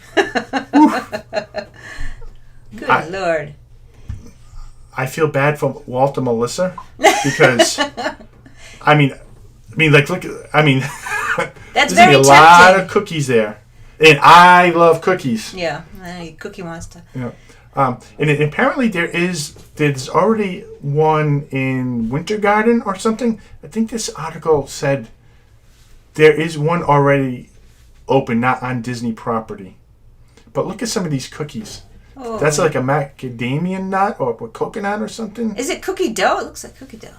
Good Lord. I feel bad for Walt and Melissa because, I mean, like, look, That's there's very gonna be a lot of cookies there, and I love cookies. Yeah, Cookie Monster. Yeah, and apparently there's already one in Winter Garden or something. I think this article said there is one already open, not on Disney property. But look at some of these cookies. Oh. That's like a macadamia nut or coconut or something. Is it cookie dough? It looks like cookie dough.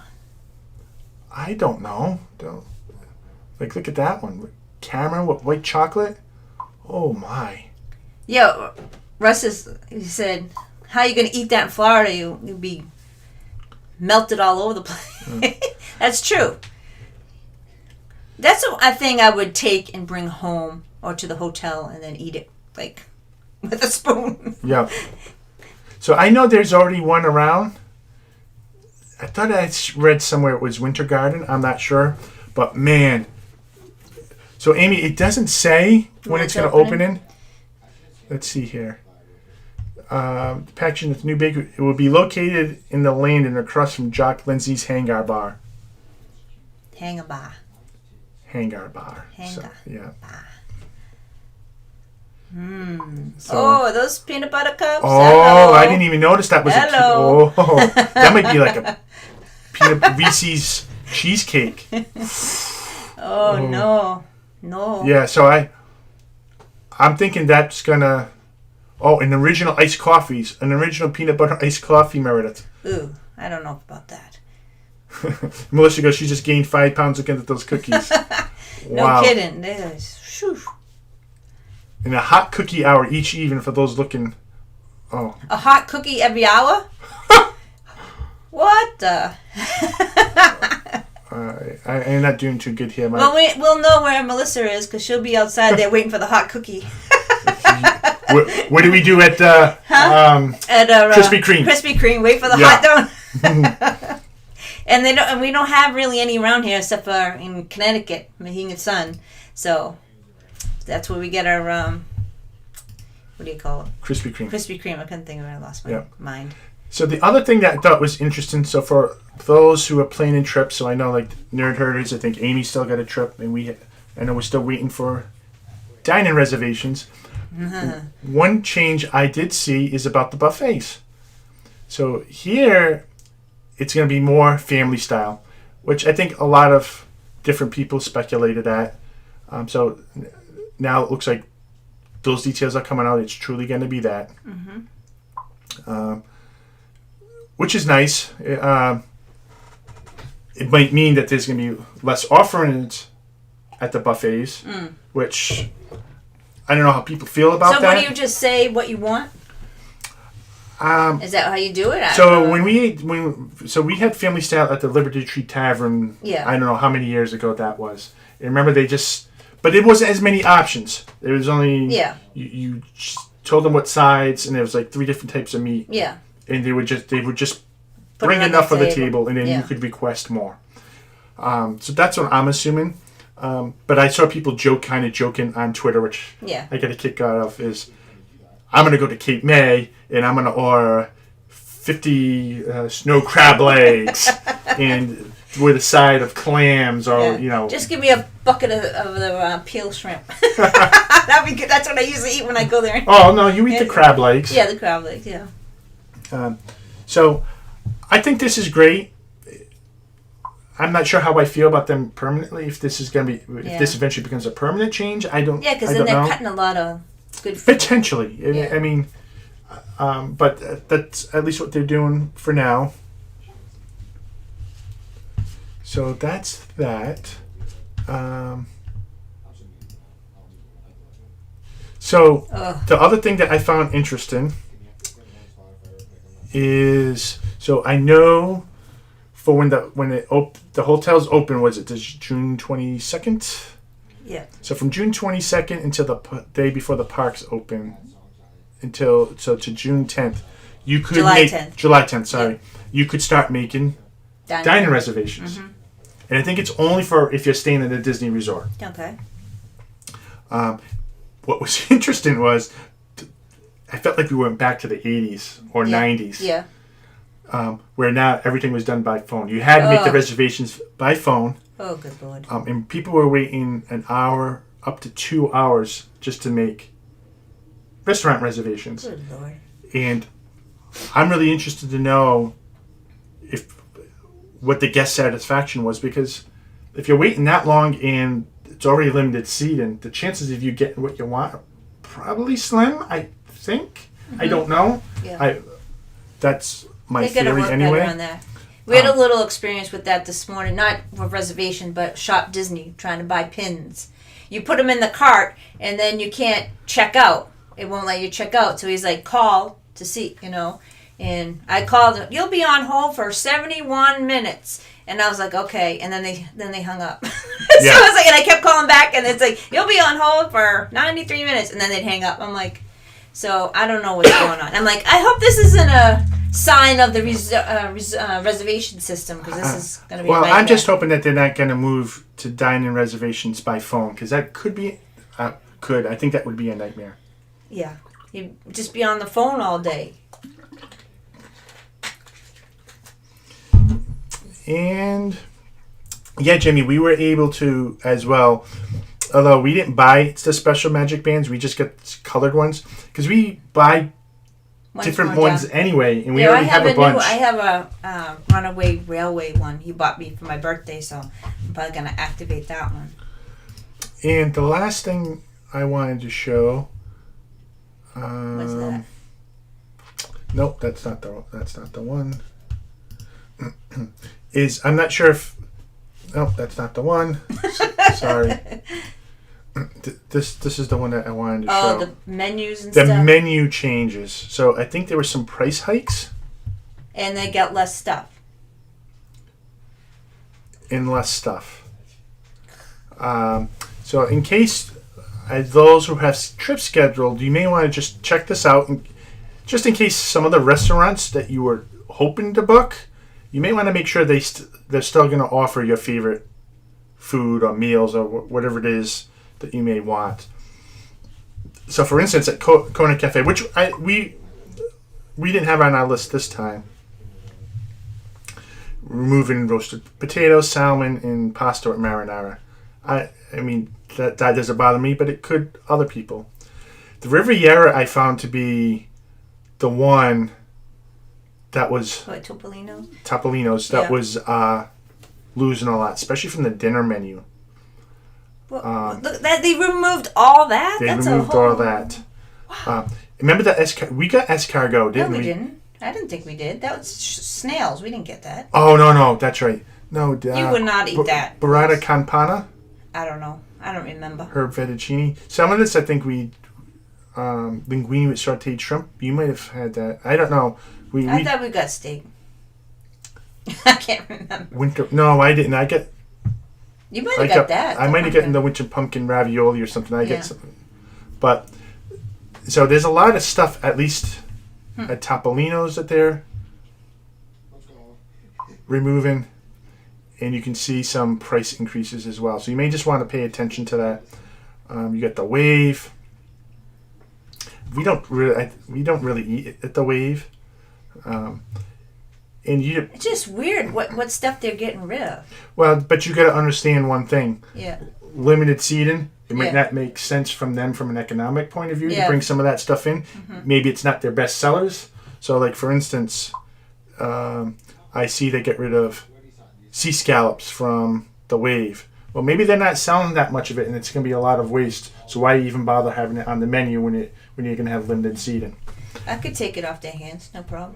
I don't know. Like, look at that one. Caramel with white chocolate. Oh, my. Yeah, Russ he said, how are you going to eat that in Florida? You'll be melted all over the place. That's true. That's a thing I would take and bring home or to the hotel and then eat it, like, with a spoon. Yeah. So I know there's already one around. I thought I read somewhere it was Winter Garden. I'm not sure. But, man. So, Amy, it doesn't say when it's going to open in. Let's see here. Packaging with new bakery. It will be located in the Landon across from Jock Lindsay's Hangar Bar. Hangar Bar. Hangar Bar. Hangar So, yeah. Bar. So, Those peanut butter cups. Oh, Hello. I didn't even notice that was Hello. that might be like a peanut Reese's cheesecake. No. Yeah, so I'm thinking that's gonna. Oh, an original iced coffees, an original peanut butter iced coffee, Meredith. Ooh, I don't know about that. Melissa goes, she just gained 5 pounds looking at those cookies. No kidding. Shoo. And a hot cookie hour each even for those looking. Oh. A hot cookie every hour? What the? I'm not doing too good here, Mike. Well, we'll know where Melissa is because she'll be outside there waiting for the hot cookie. What do we do at at Krispy Kreme? Krispy Kreme, wait for the hot donut. And we don't have really any around here except for in Connecticut, Mahing and Son. So that's where we get our what do you call it? Krispy Kreme. Krispy Kreme. I couldn't think of it. I lost my mind. So the other thing that I thought was interesting, so for those who are planning trips, so I know like Nerd Herders, I think Amy still got a trip, and I know we're still waiting for dining reservations. One change I did see is about the buffets. So here, it's going to be more family style, which I think a lot of different people speculated at. So now it looks like those details are coming out. It's truly going to be that. Which is nice. It might mean that there's going to be less offerings at the buffets, which I don't know how people feel about that. So what do you just say what you want? Is that how you do it? So we had family style at the Liberty Tree Tavern. Yeah. I don't know how many years ago that was. And remember but it wasn't as many options. There was only you just told them what sides, and there was like 3 different types of meat. Yeah. And they would just Put bring it on enough the for the table, and then you could request more. So that's what I'm assuming. But I saw people joking on Twitter, which I get a kick out of, is I'm going to go to Cape May, and I'm going to order 50 snow crab legs and with a side of clams or, Just give me a bucket of the peel shrimp. That'd be good. That's what I usually eat when I go there. Oh, no, you eat the crab legs. Yeah, the crab legs, yeah. So I think this is great. I'm not sure how I feel about them permanently. If this is going to be, if this eventually becomes a permanent change, I don't. Yeah, because then they're cutting a lot of good food. Potentially. Yeah. I mean, but that's at least what they're doing for now. So that's that. So the other thing that I found interesting is, so I know for when the hotel's open, was it June 22nd? Yeah. So from June 22nd until the day before the parks open, to June 10th, you could July 10th. Sorry, yep. You could start making dining reservations, and I think it's only for if you're staying at a Disney resort. Okay. What was interesting was, I felt like we went back to the 80s or 90s. Yeah. Where now everything was done by phone. You had to make the reservations by phone. Oh, good Lord. And people were waiting an hour up to 2 hours just to make restaurant reservations. Good Lord. And I'm really interested to know what the guest satisfaction was, because if you're waiting that long and it's already limited seating, the chances of you getting what you want are probably slim, I think. I don't know. Yeah. That's my theory work anyway. Better on that. We had a little experience with that this morning, not with reservation, but Shop Disney, trying to buy pins. You put them in the cart, and then you can't check out. It won't let you check out. So he's like, call to see, And I called him. You'll be on hold for 71 minutes. And I was like, okay. And then they hung up. So I was like, and I kept calling back, and it's like, you'll be on hold for 93 minutes. And then they'd hang up. I'm like, so I don't know what's going on. I'm like, I hope this isn't a sign of the reservation system, because this is going to be. Well, I'm just hoping that they're not going to move to dine-in reservations by phone, because that could be. I think that would be a nightmare. Yeah, you'd just be on the phone all day. And yeah, Jimmy, we were able to as well. Although we didn't buy the special magic bands, we just got colored ones, because we buy different ones anyway, and we already have a bunch. I have a Runaway Railway one he bought me for my birthday, so I'm probably going to activate that one. And the last thing I wanted to show. What's that? Nope, that's not the one. I'm not sure if. Nope, that's not the one. Sorry. This is the one that I wanted to show. Oh, the menus and stuff? The menu changes. So I think there were some price hikes. And they got less stuff. And less stuff. So in case those who have trips scheduled, you may want to just check this out. And just in case some of the restaurants that you were hoping to book, you may want to make sure they're still going to offer your favorite food or meals or whatever it is that you may want. So, for instance, at Kona Cafe, which we didn't have on our list this time, removing roasted potatoes, salmon, and pasta with marinara. I mean, that doesn't bother me, but it could other people. The Riviera I found to be the one that was... What, Topolino's? Topolino's. That was losing a lot, especially from the dinner menu. Well, look, they removed all that? They removed all that. Wow. Remember that we got escargot, didn't we? No, we didn't. I didn't think we did. That was snails. We didn't get that. Oh, no. That's right. No, you would not eat that. Burrata campana? I don't know. I don't remember. Herb fettuccine. Some of this, I think we... linguine with sauteed shrimp. You might have had that. I don't know. I thought we got steak. I can't remember. No, I didn't. You might have got that. I might have gotten the winter pumpkin ravioli or something. I get something. But, so there's a lot of stuff, at least at Topolino's, that they're removing. And you can see some price increases as well. So you may just want to pay attention to that. You got the Wave. We don't really eat at the Wave. It's just weird what stuff they're getting rid of. Well, but you got to understand one thing. Yeah. Limited seating. It might not make sense from an economic point of view to bring some of that stuff in. Mm-hmm. Maybe it's not their best sellers. So, like for instance, I see they get rid of sea scallops from the Wave. Well, maybe they're not selling that much of it, and it's going to be a lot of waste. So why even bother having it on the menu when you're going to have limited seating? I could take it off their hands, no problem.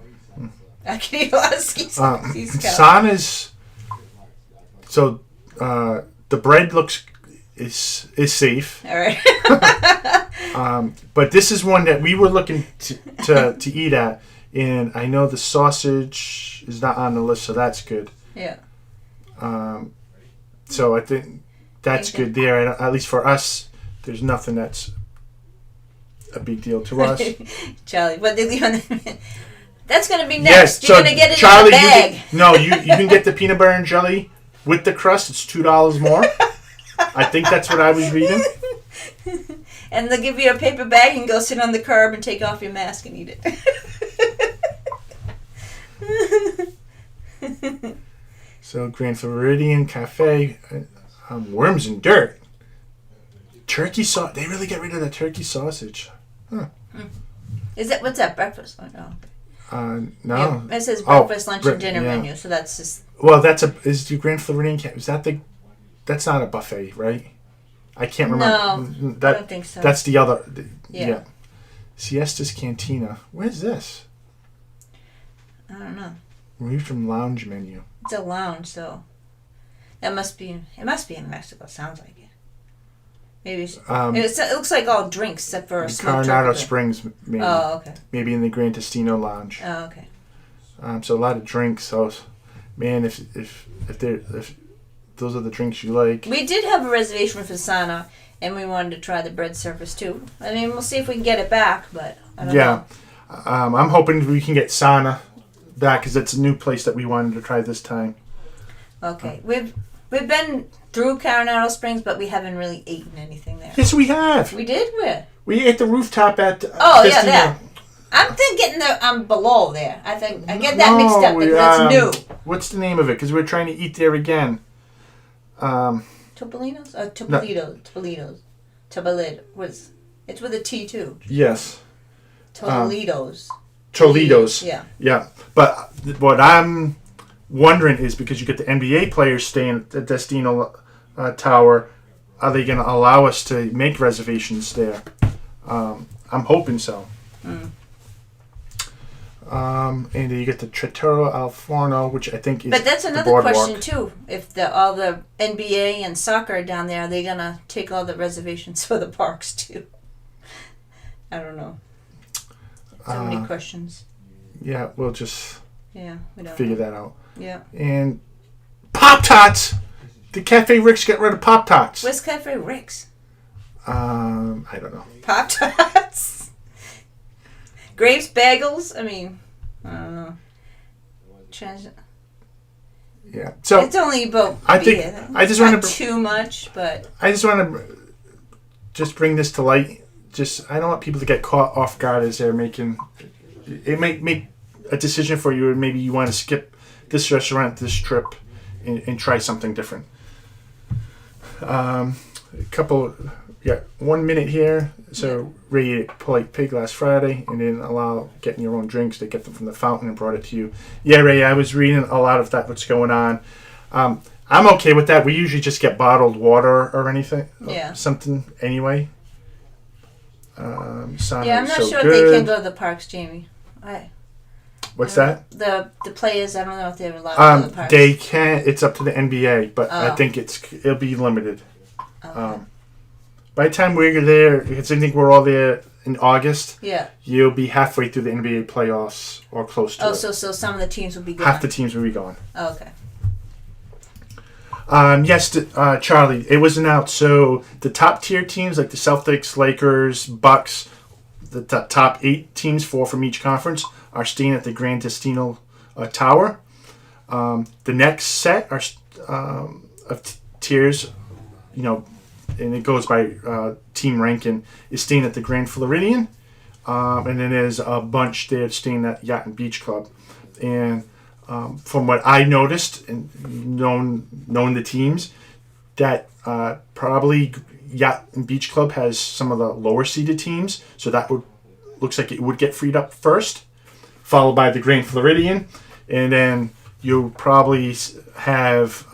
I can eat a lot of sea scallops. Sana's. So the bread is safe. All right. But this is one that we were looking to eat at, and I know the sausage is not on the list, so that's good. Yeah. So I think that's good there. At least for us, there's nothing that's a big deal to us. Charlie, what did you on the... That's going to be next. Yes, You're so going to get it Charlie, in a bag. You can get the peanut butter and jelly with the crust. It's $2 more. I think that's what I was reading. And they'll give you a paper bag and go sit on the curb and take off your mask and eat it. So Grand Floridian Cafe, worms and dirt. Turkey sauce. They really get rid of the turkey sausage. Huh. Is that what's that, breakfast? Oh, no. No. Yeah, it says breakfast, lunch, and dinner yeah. menu, so that's just... Well, is your Grand Floridian Cafe, that's not a buffet, right? I can't remember. No, I don't think so. That's the other. Yeah. Siesta's Cantina. Where's this? I don't know. Read from lounge menu. It's a lounge, so it must be in Mexico. Sounds like it. Maybe it looks like all drinks except for smoked Coronado turkey. Springs, maybe. Oh, okay. Maybe in the Gran Destino Lounge. Oh, okay. So a lot of drinks. So, man, if those are the drinks you like. We did have a reservation for Sana, and we wanted to try the bread service too. I mean, we'll see if we can get it back, but I don't know. I'm hoping we can get Sana back because it's a new place that we wanted to try this time. Okay, we've been through Coronado Springs, but we haven't really eaten anything there. Yes, we have. We did. Where? We ate the rooftop at. Yeah, that. I'm thinking I'm below there. I think I get that mixed up because it's new. What's the name of it? Because we're trying to eat there again. Topolino's? Topolino's. Topolino's. It's with a T too. Yes. Toledo's. Toledo's. Yeah. Yeah. But what I'm wondering is because you get the NBA players staying at the Destino Tower, are they going to allow us to make reservations there? I'm hoping so. And then you get the Trattoria Al Forno, which I think is. But that's the another boardwalk. question too. If all the NBA and soccer are down there, are they gonna take all the reservations for the parks too? I don't know. So many questions. Yeah, we'll just we don't figure know. that out. Yeah. And Pop-Tarts! The Cafe Rick's get rid of Pop-Tarts. Where's Cafe Rick's? I don't know. Pop-Tarts? Graves Bagels? I mean, I don't know. Yeah. So it's only about I think I just want to too much, but I just want to just bring this to light. I don't want people to get caught off guard as they're making. It might make a decision for you, and maybe you want to skip this restaurant, this trip, and try something different. A couple, 1 minute here. So Ray ate Polite Pig last Friday, and didn't allow getting your own drinks. They get them from the fountain and brought it to you. Yeah, Ray, I was reading a lot of that. What's going on? I'm okay with that. We usually just get bottled water or anything. Something anyway. I'm not sure if they can go to the parks, Jamie. What's that? The players, I don't know if they're allowed to go to the parks. They can. It's up to the NBA, but I think it'll be limited. Okay. By the time we're there, because I think we're all there in August. Yeah. You'll be halfway through the NBA playoffs or close to it. So some of the teams will be gone. Half the teams will be gone. Oh, okay. Yes, Charlie, it was announced. So the top tier teams like the Celtics, Lakers, Bucks, the top 8 teams, 4 from each conference, are staying at the Gran Destino Tower. The next set of tiers, and it goes by team ranking, is staying at the Grand Floridian. And then there's a bunch there staying at Yacht and Beach Club. And from what I noticed and known the teams, that probably Yacht and Beach Club has some of the lower seeded teams, so that looks like it would get freed up first, followed by the Grand Floridian, and then you'll probably have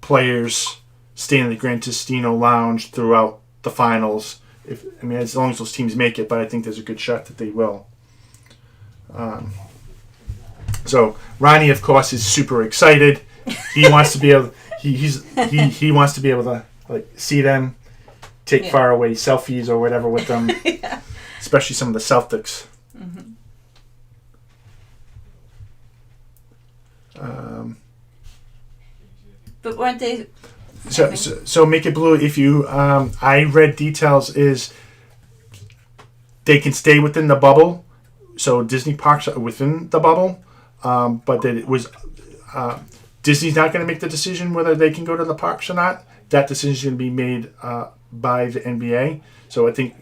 players stay in the Gran Testino Lounge throughout the finals. As long as those teams make it, but I think there's a good shot that they will. So Ronnie, of course, is super excited. He wants to be able. He wants to be able to see them, take far away selfies or whatever with them, especially some of the Celtics. Mm-hmm. But weren't they? So Make It Blue. If you, I read details is they can stay within the bubble. So Disney parks are within the bubble, but that it was Disney's not going to make the decision whether they can go to the parks or not. That decision is going to be made by the NBA. So I think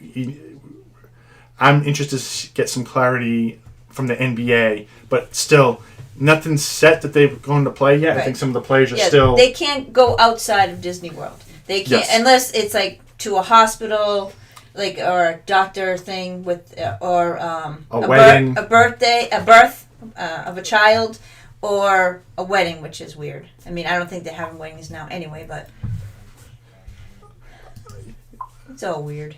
I'm interested to get some clarity from the NBA, but still. Nothing's set that they're going to play yet. Right. I think some of the players are still... They can't go outside of Disney World. They can't unless it's to a hospital, or a doctor thing with, or a wedding, a birth of a child, or a wedding, which is weird. I don't think they're having weddings now anyway, but it's all weird.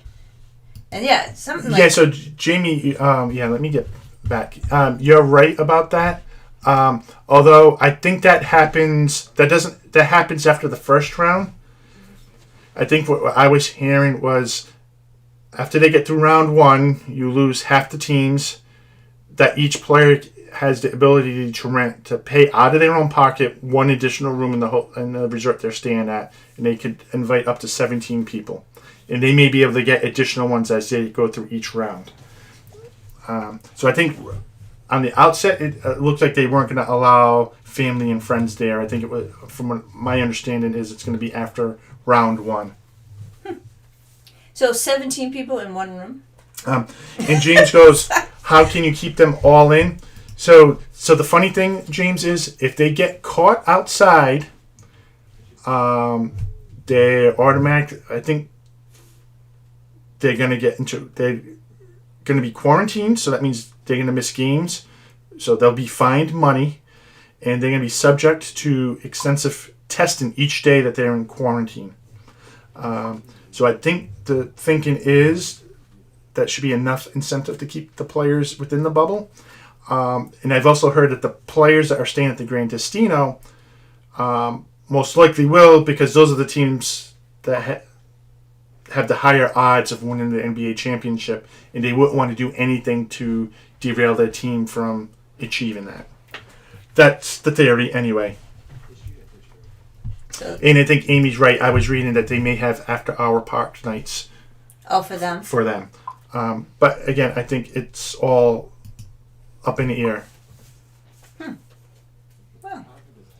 And something like... Yeah, so Jamie, let me get back. You're right about that. Although I think that happens after the first round. I think what I was hearing was after they get through round one, you lose half the teams. That each player has the ability to pay out of their own pocket one additional room in the resort they're staying at, and they could invite up to 17 people, and they may be able to get additional ones as they go through each round. So I think. On the outset, it looked like they weren't going to allow family and friends there. I think it was, from what my understanding is, it's going to be after round one. So 17 people in one room? And James goes, how can you keep them all in? So the funny thing, James, is if they get caught outside, they're automatic. I think they're going to be quarantined, so that means they're going to miss games, so they'll be fined money, and they're going to be subject to extensive testing each day that they're in quarantine. So I think the thinking is that should be enough incentive to keep the players within the bubble. And I've also heard that the players that are staying at the Gran Testino most likely will, because those are the teams that have the higher odds of winning the NBA championship, and they wouldn't want to do anything to derail their team from achieving that. That's the theory anyway. And I think Amy's right. I was reading that they may have after-hour park nights. Oh, for them? For them. But again, I think it's all up in the air. Well,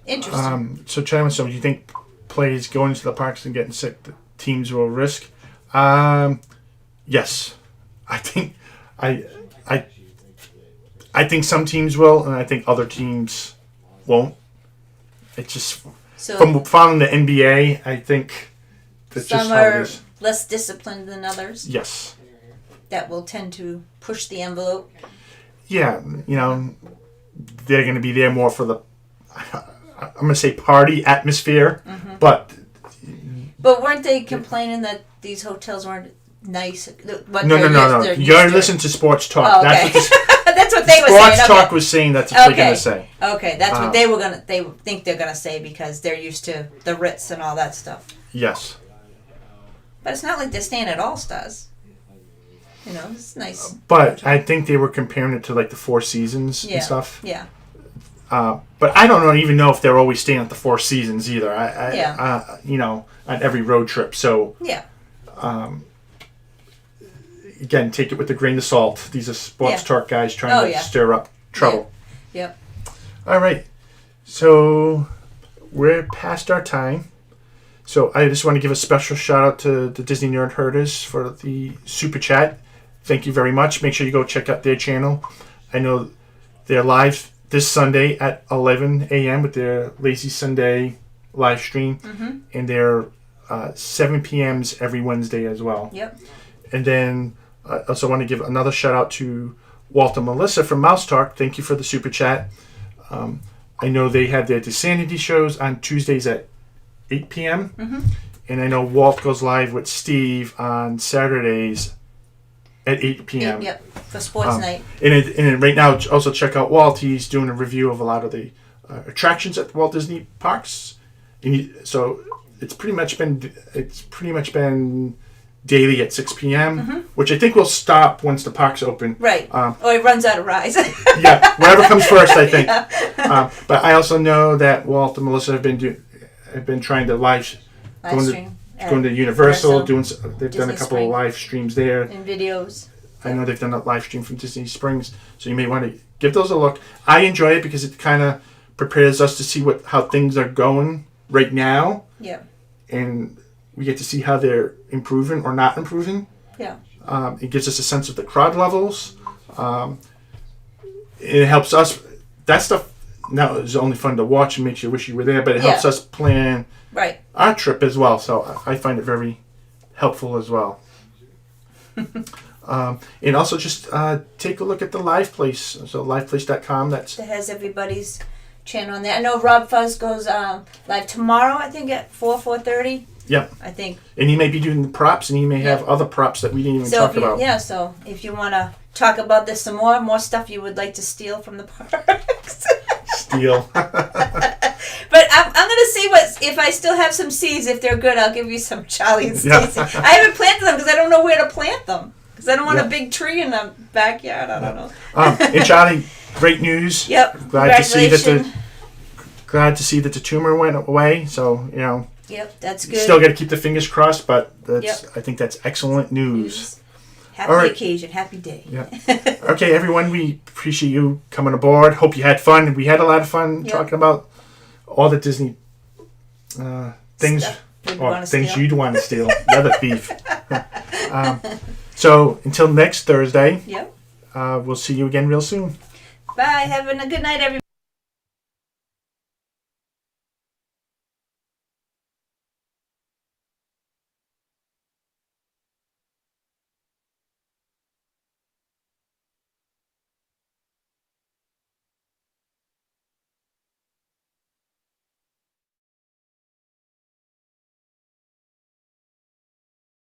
interesting. So, China, do you think players going to the parks and getting sick, the teams will risk? Yes. I think I think some teams will, and I think other teams won't. It's just from following the NBA, I think that's just how it is. Some are less disciplined than others. Yes. That will tend to push the envelope. Yeah, they're going to be there more for the, I'm going to say party atmosphere, but weren't they complaining that these hotels weren't nice? No. You're listening to Sports Talk. Oh, okay. That's what they were saying. Sports Talk was saying that's what they're going to say. Okay, that's what they think they're going to say because they're used to the Ritz and all that stuff. Yes. But it's not like they're staying at All Stars. It's nice. But I think they were comparing it to like the Four Seasons and stuff. Yeah. But I don't even know if they're always staying at the Four Seasons either. On every road trip. So yeah. Again, take it with a grain of salt. These are Sports Talk guys trying to stir up trouble. Yep. All right. So we're past our time. So I just want to give a special shout out to the Disney Nerd Herders for the super chat. Thank you very much. Make sure you go check out their channel. I know they're live this Sunday at 11 a.m. with their Lazy Sunday live stream. And they're 7 p.m.s every Wednesday as well. Yep. And then I also want to give another shout out to Walter Melissa from Mouse Talk. Thank you for the super chat. I know they had their Sanity shows on Tuesdays at 8 p.m. Mm-hmm. And I know Walt goes live with Steve on Saturdays at 8 p.m. Yep, for sports night. And right now, also check out Walt. He's doing a review of a lot of the attractions at Walt Disney parks. And so it's pretty much been daily at 6 p.m., which I think will stop once the parks open. Right. Or it runs out of rides. Yeah, whatever comes first, I think. But I also know that Walt and Melissa have been trying to going to Universal, they've done a couple of live streams there. And videos. I know they've done a live stream from Disney Springs, so you may want to give those a look. I enjoy it because it kind of prepares us to see how things are going right now. Yeah. And we get to see how they're improving or not improving. Yeah. It gives us a sense of the crowd levels. It helps us. That stuff now is only fun to watch and makes you wish you were there, but it helps us plan our trip as well. So I find it very helpful as well. And also just take a look at the Live Place. So liveplace.com. That has everybody's channel on there. I know Rob Fuzz goes live tomorrow, I think at 4:30. Yep. I think. And he may be doing the props, and he may have other props that we didn't even talk about. Yeah, so if you want to talk about this some more stuff you would like to steal from the parks. Steal. But I'm going to see if I still have some seeds. If they're good, I'll give you some, Charlie and Stacy. I haven't planted them because I don't know where to plant them. Because I don't want a big tree in the backyard. I don't know. And Charlie, great news. Yep. Glad to see that the tumor went away. So, Yep, that's good. Still got to keep the fingers crossed, but I think that's excellent news. Happy occasion, happy day. Yeah. Okay, everyone, we appreciate you coming aboard. Hope you had fun. We had a lot of fun talking about all the Disney things, things you'd want to steal. You're the thief. So until next Thursday, we'll see you again real soon. Bye. Have a good night, everyone.